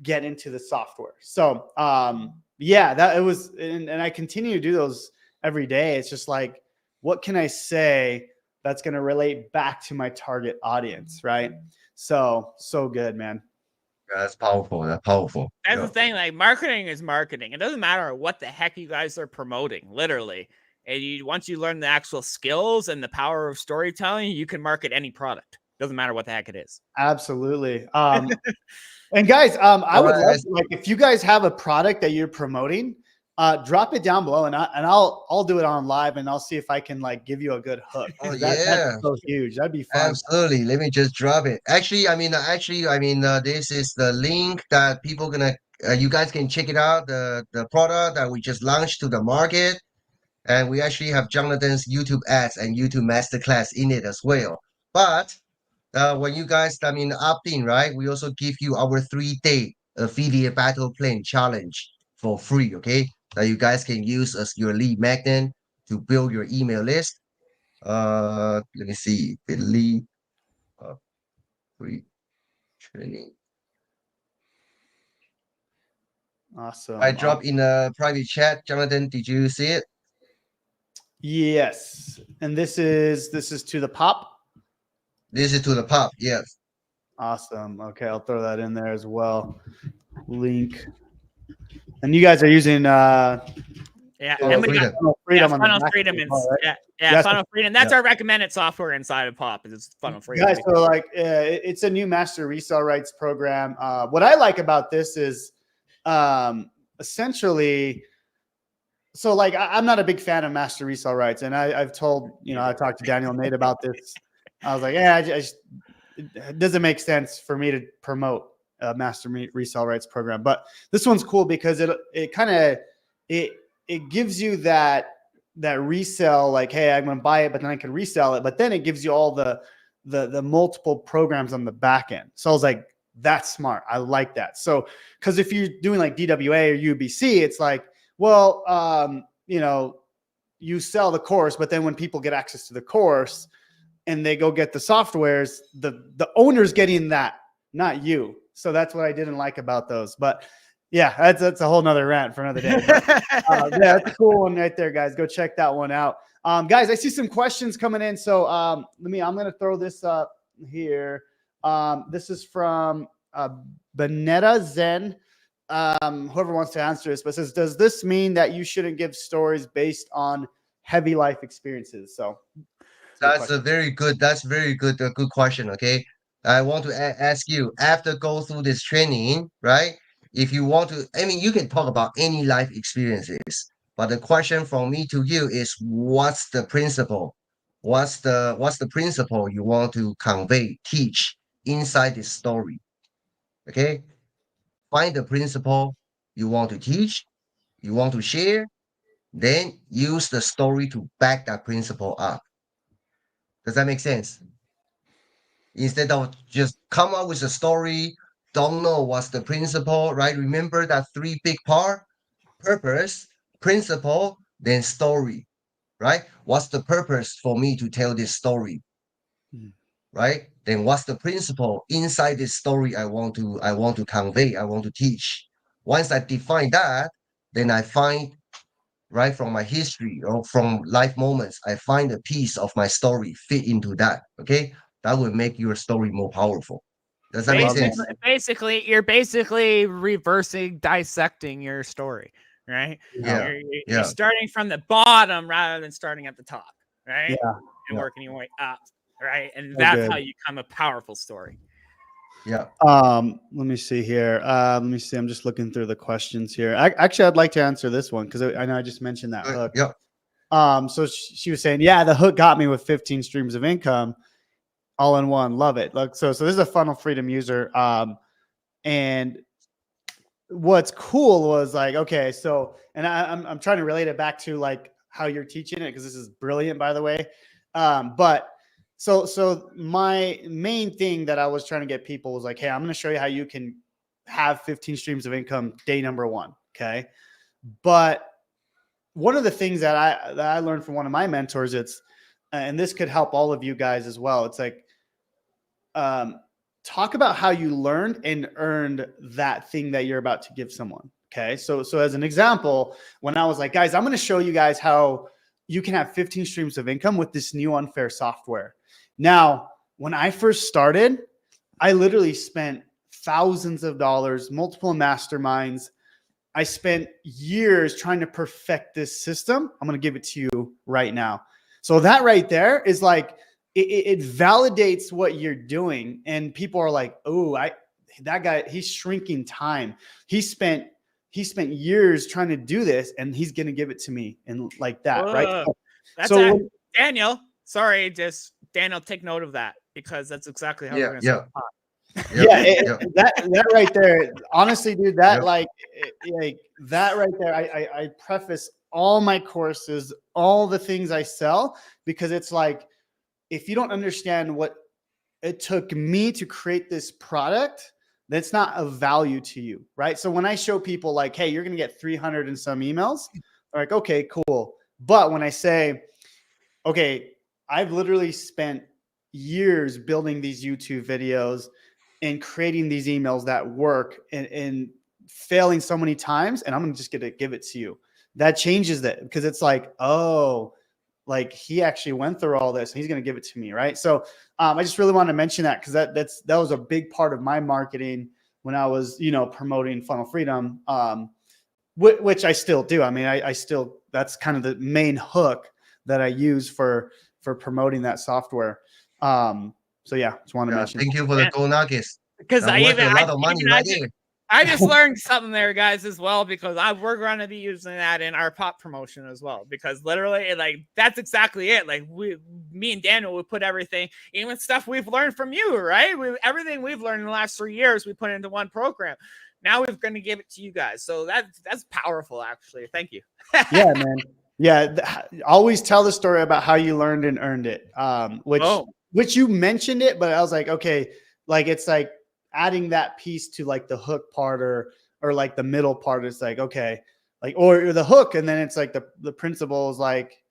get into the software. So, that it was, and I continue to do those every day. It's just like, what can I say that's going to relate back to my target audience? Right. So good, man. That's powerful. That's powerful. That's the thing. Like, marketing is marketing. It doesn't matter what the heck you guys are promoting, literally. And once you learn the actual skills and the power of storytelling, you can market any product. Doesn't matter what the heck it is. Absolutely. And guys, I would love to, like, if you guys have a product that you're promoting, drop it down below, and I'll do it on live, and I'll see if I can like give you a good hook. Oh, that's so huge. That'd be fun. Absolutely. Let me just drop it. Actually, this is the link that people gonna you guys can check it out. The product that we just launched to the market, and we actually have Jonathan's YouTube ads and YouTube masterclass in it as well. But when you guys opt in, right? We also give you our 3-day affiliate battle plan challenge for free. Okay, that you guys can use as your lead magnet to build your email list. Let me see. Lead free training. Awesome. I dropped in a private chat. Jonathan, did you see it? Yes. And this is to the pop. This is to the pop. Yes. Awesome. Okay, I'll throw that in there as well. Link. And you guys are using Funnel Freedom. Funnel Freedom. That's our recommended software inside of Pop. It's Funnel Freedom. Guys, so like it's a new master resale rights program. What I like about this is essentially, so like I'm not a big fan of master resale rights, and I've told I talked to Daniel and Nate about this. I was like, it doesn't make sense for me to promote a master resale rights program, but this one's cool because it gives you that resell, like, hey, I'm going to buy it, but then I can resell it. But then it gives you all the multiple programs on the back end. So I was like, that's smart. I like that. So, because if you're doing like DWA or UBC, it's like, well, you sell the course, but then when people get access to the course and they go get the softwares, the owner's getting that, not you. So that's what I didn't like about those. But yeah, that's a whole nother rant for another day. But, that's a cool one right there, guys. Go check that one out. Guys, I see some questions coming in. So I'm going to throw this up here. This is from Benetta Zen. Whoever wants to answer this, but says, does this mean that you shouldn't give stories based on heavy life experiences? So that's a very good question. Okay. I want to ask you, after go through this training, right? If you want to, you can talk about any life experiences, but the question from me to you is, what's the principle? What's the principle you want to convey, teach inside this story? Okay. Find the principle you want to teach, you want to share, then use the story to back that principle up. Does that make sense? Instead of just come up with a story, don't know what's the principle, right? Remember that 3 big part: purpose, principle, then story, right? What's the purpose for me to tell this story? Right? Then what's the principle inside this story I want to convey, I want to teach? Once I define that, then I find, right, from my history or from life moments, I find a piece of my story fit into that. Okay, that will make your story more powerful. Does that make sense? You're basically dissecting your story, right? Yeah. You're starting from the bottom rather than starting at the top, right? Yeah. And working your way up. right? And So that's good. how you become a powerful story. Yeah. Let me see here. Let me see. I'm just looking through the questions here. Actually, I'd like to answer this one because I know I just mentioned that hook. Yeah. So she was saying, yeah, the hook got me with 15 streams of income all in one. Love it. Look, so this is a Funnel Freedom user. And what's cool was like, okay, so, and I'm trying to relate it back to like how you're teaching it, because this is brilliant, by the way. But so my main thing that I was trying to get people was like, hey, I'm going to show you how you can have 15 streams of income day number one. Okay. But one of the things that I learned from one of my mentors, it's, and this could help all of you guys as well. It's like, talk about how you learned and earned that thing that you're about to give someone. Okay. So as an example, when I was like, guys, I'm going to show you guys how you can have 15 streams of income with this new unfair software. Now, when I first started, I literally spent thousands of dollars, multiple masterminds. I spent years trying to perfect this system. I'm going to give it to you right now. So that right there is like, it validates what you're doing. And people are like, oh, that guy, he's shrinking time. He spent years trying to do this, and he's going to give it to me. And like that, right? That's Daniel. Sorry, just Daniel, take note of that, because that's exactly how we're going to Yeah. That right there, honestly, dude, that like that right there, I preface all my courses, all the things I sell, because it's like, if you don't understand what it took me to create this product, that's not of value to you, right? So when I show people like, hey, you're going to get 300 and some emails, they're like, okay, cool. But when I say, okay, I've literally spent years building these YouTube videos and creating these emails that work, and failing so many times, and I'm going to just give it to you. That changes that, because it's like, oh, like he actually went through all this and he's going to give it to me. Right. So I just really wanted to mention that, because that was a big part of my marketing when I was, promoting Funnel Freedom, which I still do. I mean, I still, that's kind of the main hook that I use for promoting that software. So yeah, just want to mention. Thank you for the gold nuggets. Because a lot of money right there. I just learned something there, guys, as well, because we're going to be using that in our pop promotion as well, because literally, like, that's exactly it. Like, me and Daniel, we put everything, even stuff we've learned from you, right? Everything we've learned in the last 3 years, we put into one program. Now we're going to give it to you guys. So that's powerful, actually. Thank you. Yeah, man. Yeah. Always tell the story about how you learned and earned it. Which you mentioned it, but I was like, okay, like, it's like adding that piece to like the hook part, or like the middle part is like, okay, like, or the hook. And then it's like the principle is like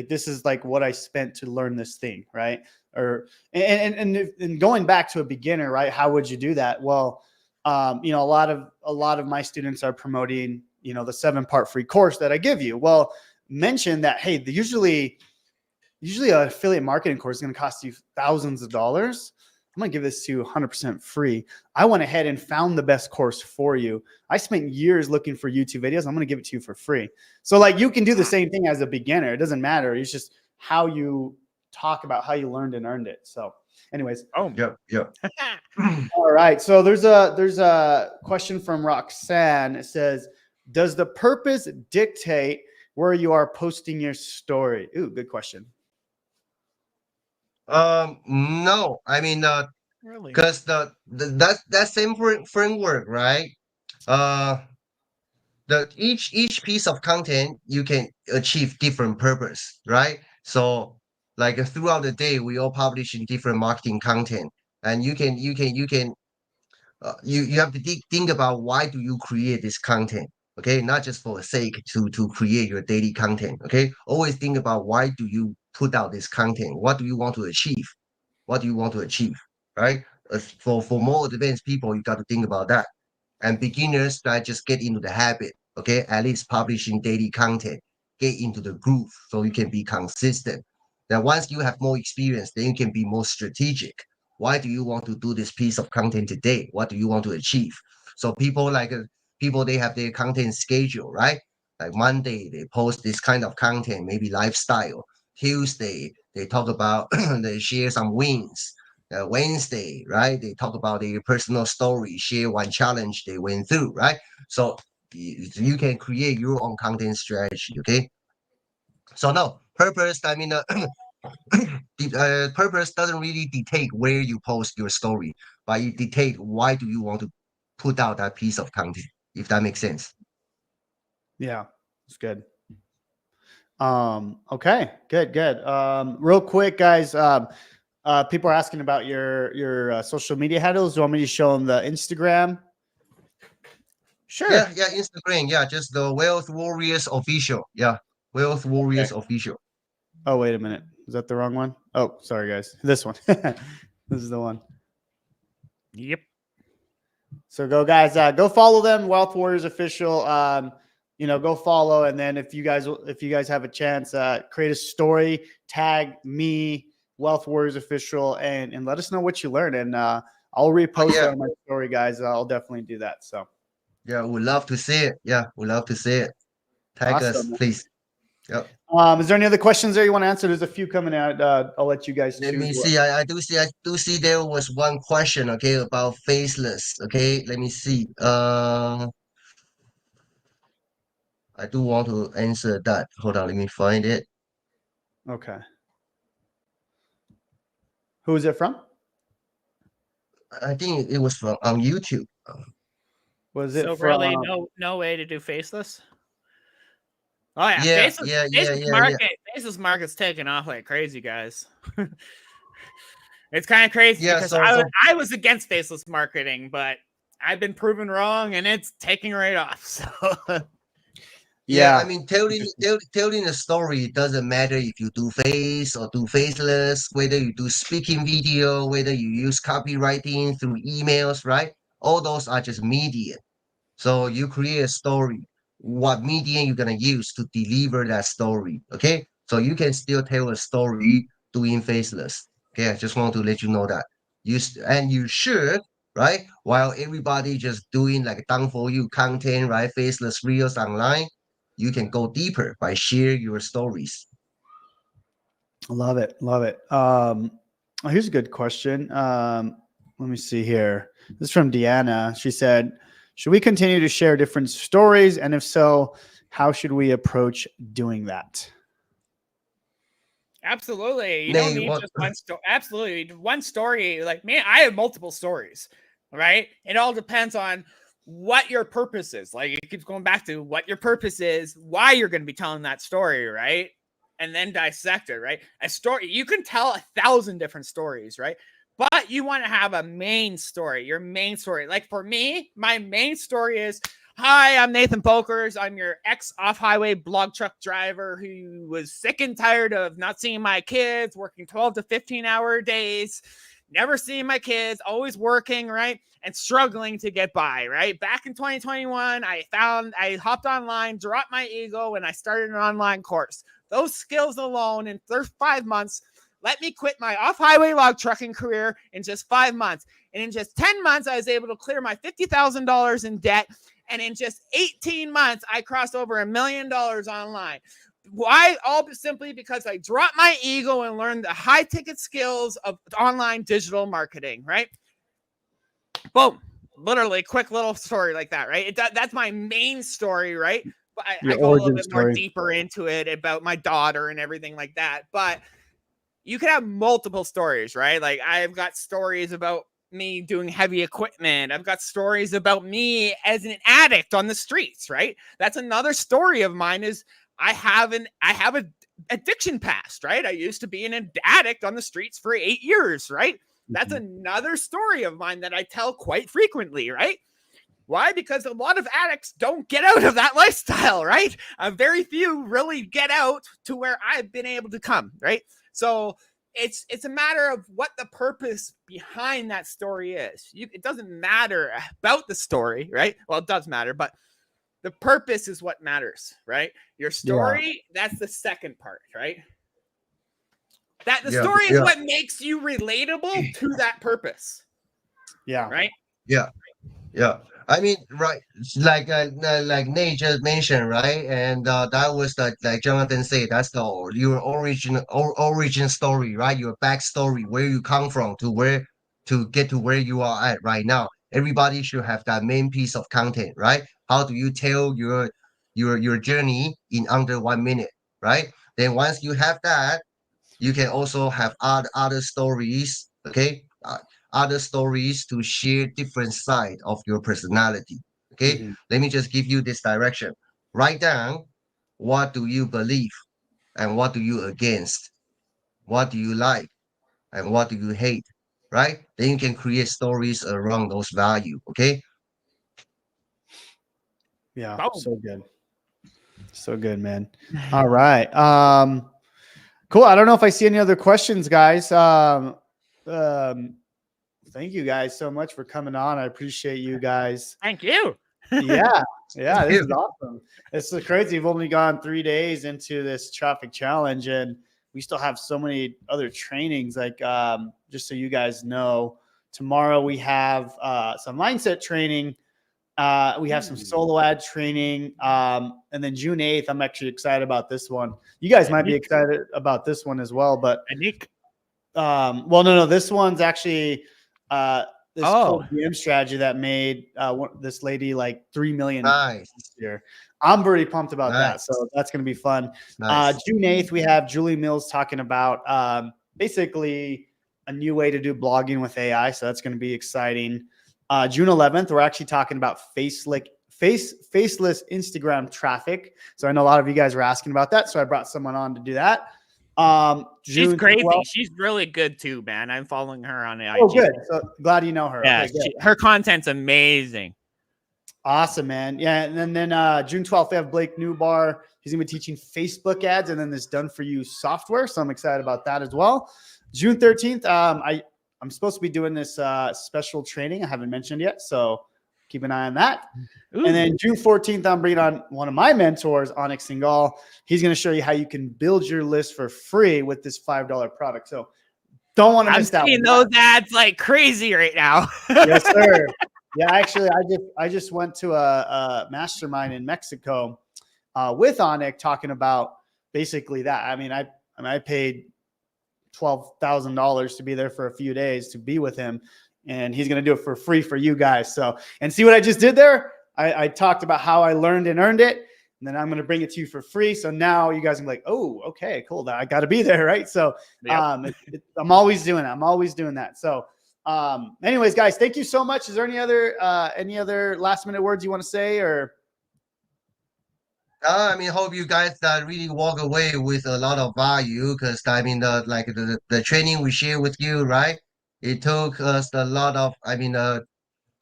this is like what I spent to learn this thing. Right. And going back to a beginner, right? How would you do that? Well, a lot of my students are promoting, the 7-part free course that I give you. Well, mention that, hey, usually an affiliate marketing course is going to cost you thousands of dollars. I'm going to give this to you 100% free. I went ahead and found the best course for you. I spent years looking for YouTube videos. I'm going to give it to you for free. So like, you can do the same thing as a beginner. It doesn't matter. It's just how you talk about how you learned and earned it. So anyways. Yep. All right. So there's a question from Roxanne. It says, does the purpose dictate where you are posting your story? Ooh, good question. No, I mean, Really? because that same framework, right? Each piece of content you can achieve different purpose, right? So like throughout the day, we all publish in different marketing content, and you have to think about, why do you create this content? Okay, not just for the sake to create your daily content. Okay, always think about, why do you put out this content? What do you want to achieve? What do you want to achieve? Right? For more advanced people, you got to think about that. And beginners, that just get into the habit. Okay, at least publishing daily content, get into the groove so you can be consistent. Now, once you have more experience, then you can be more strategic. Why do you want to do this piece of content today? What do you want to achieve? So people they have their content schedule, right? Like Monday, they post this kind of content, maybe lifestyle. Tuesday, They talk about they share some wins. Wednesday, right? They talk about their personal story, share one challenge they went through, right? So you can create your own content strategy. Okay. So no purpose. I mean, purpose doesn't really dictate where you post your story, but it dictate why do you want to put out that piece of content, if that makes sense. Yeah, it's good. Okay, good. Real quick, guys. People are asking about your social media handles. Do you want me to show them the Instagram? Sure. Yeah, Instagram. Yeah, just the Wealth Warriors official. Yeah, Wealth Warriors official. Oh, wait a minute. Is that the wrong one? Oh, sorry, guys. This one. This is the one. Yep. So go, guys. Go follow them. Wealth Warriors official. Go follow, and then if you guys have a chance, create a story, tag me, Wealth Warriors official, and let us know what you learned, and I'll repost it on my story, guys. I'll definitely do that. So yeah, we'd love to see it. Yeah, we'd love to see it. Tag us, please. Yep. Is there any other questions there you want to answer? There's a few coming out. I'll let you guys Let choose. me see. I do see there was one question, okay, about faceless. Okay, let me see. I do want to answer that. Hold on, let me find it. Okay. Who is it from? I think it was from on YouTube. Was it so from? Really no way to do faceless? Oh yeah, yeah. Faceless market's taking off like crazy, guys. It's kind of crazy because I was against faceless marketing, but I've been proven wrong, and it's taking right off. So yeah, I mean, telling a story, it doesn't matter if you do face or do faceless, whether you do speaking video, whether you use copywriting through emails, right? All those are just media. So you create a story. What medium you're gonna use to deliver that story? Okay, so you can still tell a story doing faceless. Okay, I just want to let you know that you should, right? While everybody just doing like done for you content, right? Faceless reels online, you can go deeper by share your stories. Love it. Here's a good question. Let me see here. This is from Deanna. She said, should we continue to share different stories? And if so, how should we approach doing that? Absolutely. You don't need just one story. Absolutely. One story. Like me, I have multiple stories, right? It all depends on what your purpose is. Like it keeps going back to what your purpose is, why you're going to be telling that story, right? And then dissect it, right? A story, you can tell 1,000 different stories, right? But you want to have a main story, your main story. Like for me, my main story is, hi, I'm Nathan Bokkers. I'm your ex-off-highway blog truck driver who was sick and tired of not seeing my kids, working 12 to 15-hour days, never seeing my kids, always working, right? And struggling to get by, right? Back in 2021, I hopped online, dropped my ego, and I started an online course. Those skills alone in 5 months let me quit my off-highway log trucking career in just 5 months. And in just 10 months, I was able to clear my $50,000 in debt. And in just 18 months, I crossed over $1 million online. Why? All simply because I dropped my ego and learned the high-ticket skills of online digital marketing, right? Boom. Literally, quick little story like that, right? That's my main story, right? But I go a little bit more deeper into it about my daughter and everything like that. But you can have multiple stories, right? Like I've got stories about me doing heavy equipment. I've got stories about me as an addict on the streets, right? That's another story of mine is I have an addiction past, right? I used to be an addict on the streets for 8 years, right? That's another story of mine that I tell quite frequently, right? Why? Because a lot of addicts don't get out of that lifestyle, right? Very few really get out to where I've been able to come, right? So it's a matter of what the purpose behind that story is. It doesn't matter about the story, right? Well, it does matter, but the purpose is what matters, right? Your story, that's the second part, right? That the story is what makes you relatable to that purpose. Yeah. Right? Yeah. Yeah, I mean, right, like Nate just mentioned, right? And that was the like Jonathan said, that's the your origin story, right? Your backstory, where you come from to where to get to where you are at right now. Everybody should have that main piece of content, right? How do you tell your journey in under 1 minute, right? Then once you have that, you can also have other stories, okay? Other stories to share different side of your personality, okay? Mhm. Let me just give you this direction. Write down what do you believe and what do you against, what do you like and what do you hate, right? Then you can create stories around those value, okay? Yeah, Oh, so good. So good, man. All right. Cool. I don't know if I see any other questions, guys. Um, thank you guys so much for coming on. I appreciate you guys. thank you. Yeah. Yeah. This You. is awesome. It's so crazy. We've only gone 3 days into this traffic challenge and we still have so many other trainings. Like, just so you guys know, tomorrow we have some mindset training. We have some solo ad training. And then June 8th, I'm actually excited about this one. You guys might be excited about this one as well, but Nick. well, no, this one's actually this Oh. cold DM strategy that made this lady like 3 million Nice, this year. I'm pretty pumped about that. nice, So that's going to be fun. nice. June 8th, we have Julie Mills talking about basically a new way to do blogging with AI. So that's going to be exciting. June 11th, we're actually talking about faceless Instagram traffic. So I know a lot of you guys were asking about that. So I brought someone on to do that. She's June crazy. 12th. She's really good too, man. I'm following her on the IG. Oh, good. So glad you know her. Yeah, Okay, good. her content's amazing. Awesome, man. Yeah, and then June 12th, we have Blake Newbar. He's gonna be teaching Facebook ads and then this done for you software. So I'm excited about that as well. June 13th, I'm supposed to be doing this special training I haven't mentioned yet. So keep an eye on that. Ooh. And then June 14th, I'm bringing on one of my mentors, Onyx Singal. He's going to show you how you can build your list for free with this $5 product. So don't want to miss that. I'm seeing those ads like crazy right now. Yes, sir. Yeah, actually, I just went to a mastermind in Mexico with Onyx talking about basically that. I mean, I paid $12,000 to be there for a few days to be with him, and he's going to do it for free for you guys. So, and see what I just did there? I talked about how I learned and earned it, and then I'm going to bring it to you for free. So now you guys are like, oh, okay, cool. I got to be there, right? So I'm always doing it. I'm always doing that. So anyways, guys, thank you so much. Is there any other last minute words you want to say or? I mean, hope you guys really walk away with a lot of value because I mean, the training we share with you, right? It took us a lot of, I mean, a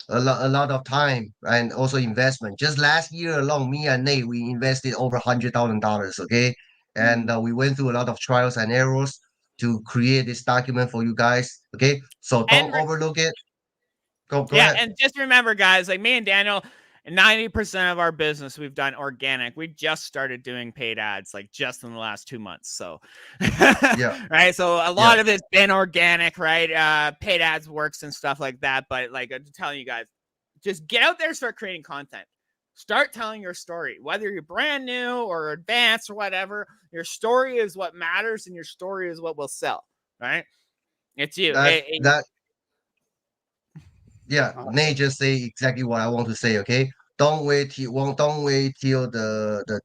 lot of time and also investment. Just last year alone, me and Nate, we invested over $100,000. Okay, and we went through a lot of trials and errors to create this document for you guys. Okay, so don't overlook it. Go ahead. And just remember, guys, like me and Daniel, 90% of our business we've done organic. We just started doing paid ads like just in the last 2 months. So Yeah. right. So a lot of it's been organic, right? Paid ads works and stuff like that. But like I'm telling you guys, just get out there, start creating content. Start telling your story, whether you're brand new or advanced or whatever. Your story is what matters, and your story is what will sell. Right? It's you. Yeah, Nate just say exactly what I want to say. Okay, don't wait till the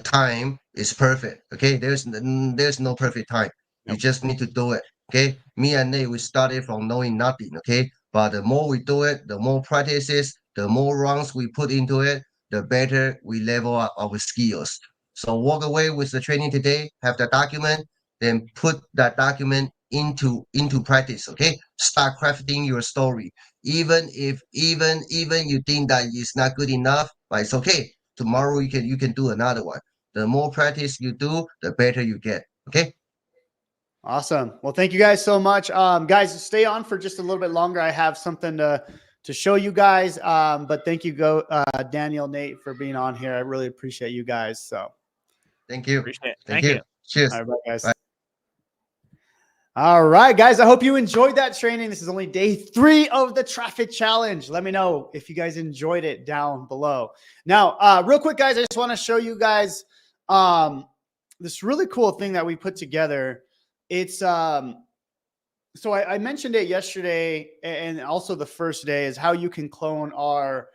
time is perfect. Okay, there's no perfect time. You just need to do it. Okay, me and Nate we started from knowing nothing. Okay, but the more we do it, the more practices, the more rounds we put into it, the better we level up our skills. So walk away with the training today. Have the document, then put that document into practice. Okay, start crafting your story even if you think that it's not good enough, but it's okay. Tomorrow you can do another one. The more practice you do, the better you get. Okay. Awesome. Well, thank you guys so much. Guys, stay on for just a little bit longer. I have something to show you guys. But thank you, Daniel, Nate, for being on here. I really appreciate you guys. So thank you. Appreciate it. Thank you. Cheers. all right, bye, guys. Bye. All right, guys, I hope you enjoyed that training. This is only day 3 of the traffic challenge. Let me know if you guys enjoyed it down below. Now, real quick, guys, I just want to show you guys this really cool thing that we put together. It's so I mentioned it yesterday and also the first day is how you can clone our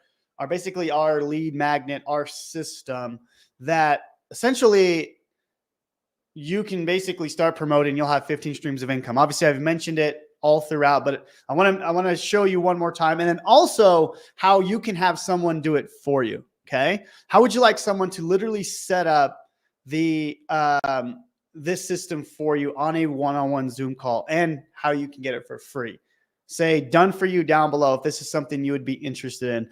basically our lead magnet, our system that essentially you can basically start promoting. You'll have 15 streams of income. Obviously, I've mentioned it all throughout, but I want to show you one more time. And then also how you can have someone do it for you. Okay. How would you like someone to literally set up the, this system for you on a one-on-one Zoom call, and how you can get it for free? Say done for you down below if this is something you would be interested in.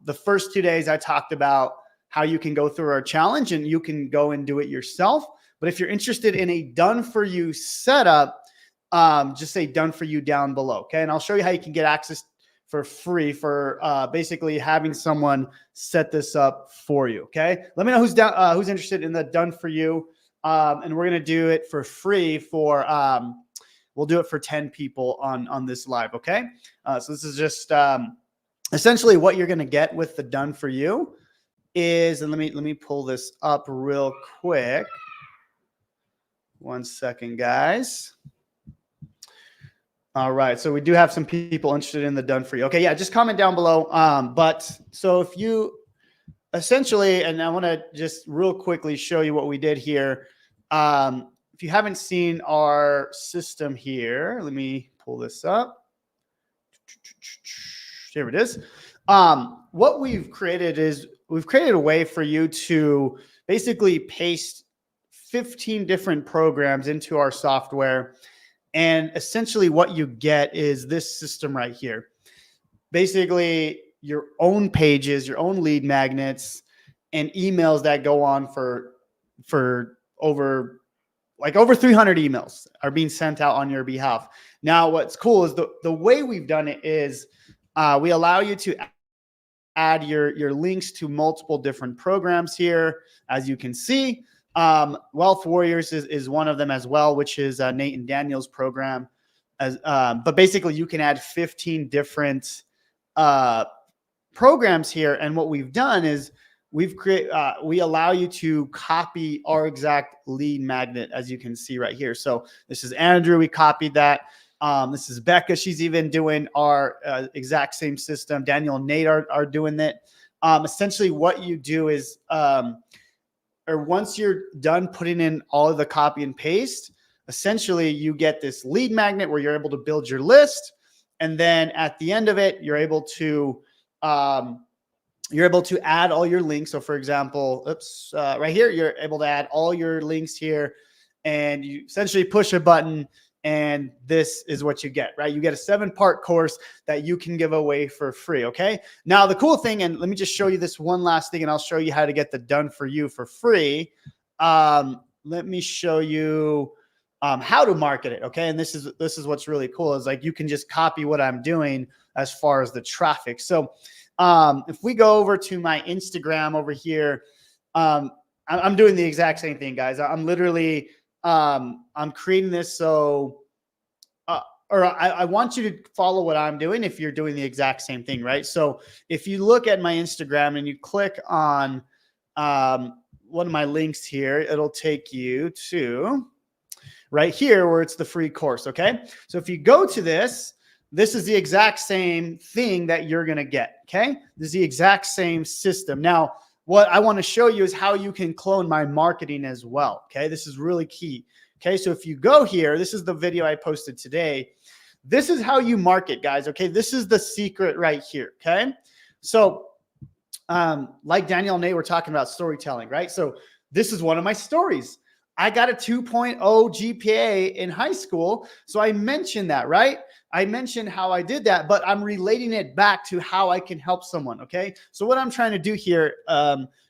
The first 2 days I talked about how you can go through our challenge and you can go and do it yourself. But if you're interested in a done for you setup, just say done for you down below. Okay. And I'll show you how you can get access for free for basically having someone set this up for you. Okay. Let me know who's interested in the done for you. And we're going to do it for free for, we'll do it for 10 people on this live. Okay. So this is just essentially what you're going to get with the done for you is, and let me pull this up real quick. 1 second, guys. All right. So we do have some people interested in the done for you. Okay. Yeah. Just comment down below. But so if you essentially, and I want to just real quickly show you what we did here. If you haven't seen our system here, let me pull this up. Here it is. What we've created is we've created a way for you to basically paste 15 different programs into our software. And essentially what you get is this system right here. Basically your own pages, your own lead magnets, and emails that go on for over 300 emails are being sent out on your behalf. Now, what's cool is the way we've done it is we allow you to add your links to multiple different programs here, as you can see. Wealth Warriors is one of them as well, which is Nate and Daniel's program. But basically, you can add 15 different programs here. And what we've done is we allow you to copy our exact lead magnet, as you can see right here. So this is Andrew. We copied that. This is Becca. She's even doing our exact same system. Daniel and Nate are doing it. Essentially, what you do is or once you're done putting in all of the copy and paste, essentially you get this lead magnet where you're able to build your list. And then at the end of it, you're able to add all your links. So for example, right here, you're able to add all your links here, and you essentially push a button and this is what you get, right? You get a 7-part course that you can give away for free. Okay. Now the cool thing, and let me just show you this one last thing and I'll show you how to get the done for you for free. Let me show you how to market it. Okay. And this is what's really cool is like, you can just copy what I'm doing as far as the traffic. So if we go over to my Instagram over here, I'm doing the exact same thing, guys. I'm literally, I'm creating this. So, I want you to follow what I'm doing if you're doing the exact same thing, right? So if you look at my Instagram and you click on one of my links here, it'll take you to right here where it's the free course. Okay. So if you go to this is the exact same thing that you're going to get. Okay. This is the exact same system. Now, what I want to show you is how you can clone my marketing as well. Okay. This is really key. Okay. So if you go here, this is the video I posted today. This is how you market, guys. Okay. This is the secret right here. Okay. So, like Daniel and Nate were talking about storytelling, right? So this is one of my stories. I got a 2.0 GPA in high school. So I mentioned that, right? I mentioned how I did that, but I'm relating it back to how I can help someone. Okay. So what I'm trying to do here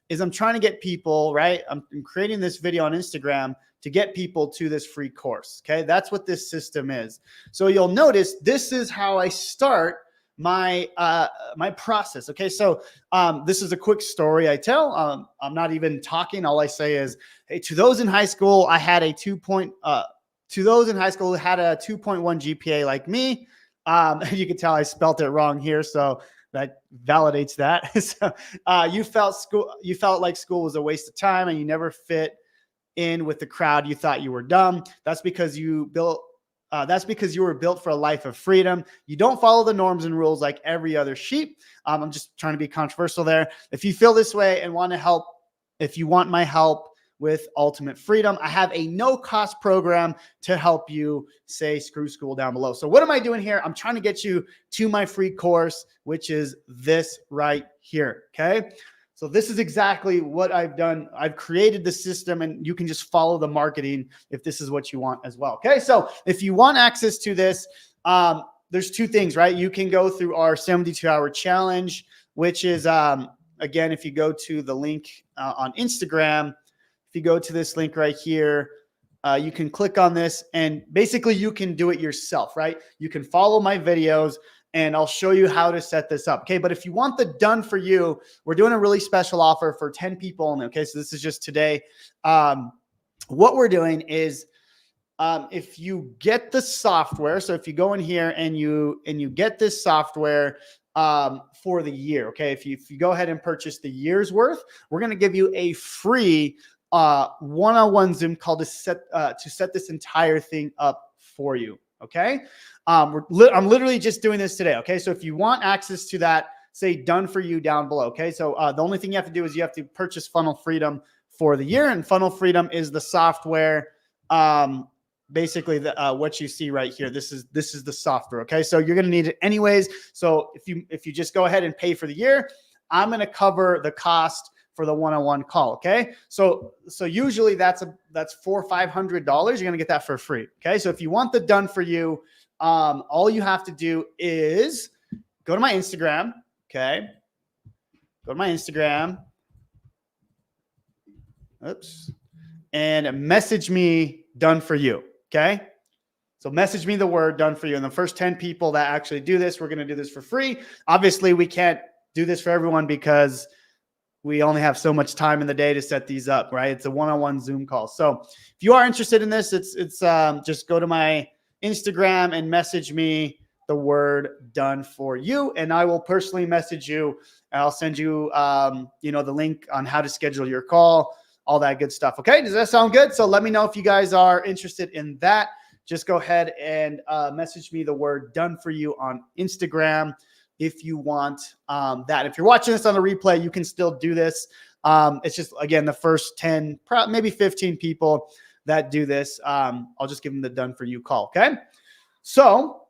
is I'm trying to get people, right? I'm creating this video on Instagram to get people to this free course. Okay. That's what this system is. So you'll notice this is how I start my my process. Okay. So this is a quick story I tell. I'm not even talking. All I say is, hey, to those in high school, I had a to those in high school who had a 2.1 GPA like me, you can tell I spelt it wrong here, so that validates that. So you felt like school was a waste of time and you never fit in with the crowd. You thought you were dumb. That's because you were built for a life of freedom. You don't follow the norms and rules like every other sheep. I'm just trying to be controversial there. If you feel this way and want to help, if you want my help with ultimate freedom, I have a no-cost program to help you say screw school down below. So what am I doing here? I'm trying to get you to my free course, which is this right here. Okay. So this is exactly what I've done. I've created the system and you can just follow the marketing if this is what you want as well. Okay. So if you want access to this, there's two things, right? You can go through our 72-hour challenge, which is, again, if you go to the link on Instagram, if you go to this link right here, you can click on this and basically you can do it yourself, right? You can follow my videos and I'll show you how to set this up. Okay. But if you want the done for you, we're doing a really special offer for 10 people only. Okay. So this is just today. What we're doing is, if you get the software, so if you go in here and you get this software, for the year. Okay. If you go ahead and purchase the year's worth, we're going to give you a free, one-on-one Zoom call to set this entire thing up for you. Okay. I'm literally just doing this today. Okay. So if you want access to that, say done for you down below. Okay. So, the only thing you have to do is you have to purchase Funnel Freedom for the year, and Funnel Freedom is the software. Basically what you see right here, this is the software. Okay. So you're going to need it anyways. So if you just go ahead and pay for the year, I'm going to cover the cost for the one-on-one call. Okay. So usually that's $400 or $500. You're going to get that for free. Okay. So if you want the done for you, all you have to do is go to my Instagram. Okay. Go to my Instagram. Oops. And message me done for you. Okay. So message me the word done for you. And the first 10 people that actually do this, we're going to do this for free. Obviously we can't do this for everyone because we only have so much time in the day to set these up, right? It's a one-on-one Zoom call. So if you are interested in this, it's just go to my Instagram and message me the word done for you. And I will personally message you. I'll send you, the link on how to schedule your call, all that good stuff. Okay. Does that sound good? So let me know if you guys are interested in that. Just go ahead and message me the word done for you on Instagram if you want that. If you're watching this on the replay, you can still do this. It's just, again, the first 10, maybe 15 people that do this. I'll just give them the done for you call. Okay. So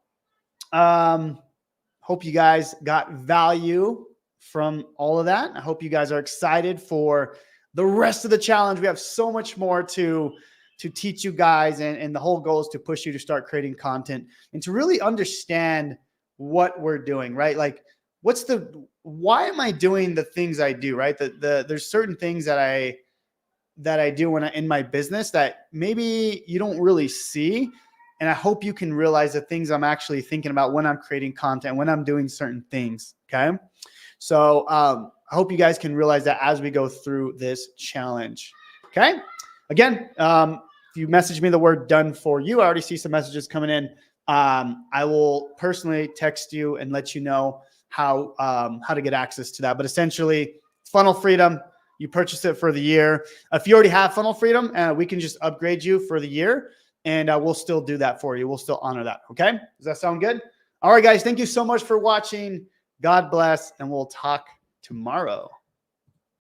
hope you guys got value from all of that. I hope you guys are excited for the rest of the challenge. We have so much more to teach you guys. And the whole goal is to push you to start creating content and to really understand what we're doing, right? Like why am I doing the things I do, right? There's certain things that I do in my business that maybe you don't really see. And I hope you can realize the things I'm actually thinking about when I'm creating content, when I'm doing certain things. Okay. So, I hope you guys can realize that as we go through this challenge. Okay. Again, if you message me the word done for you, I already see some messages coming in. I will personally text you and let you know how to get access to that. But essentially, Funnel Freedom, you purchase it for the year. If you already have Funnel Freedom, we can just upgrade you for the year, and we'll still do that for you. We'll still honor that. Okay. Does that sound good? All right, guys. Thank you so much for watching. God bless, and we'll talk tomorrow.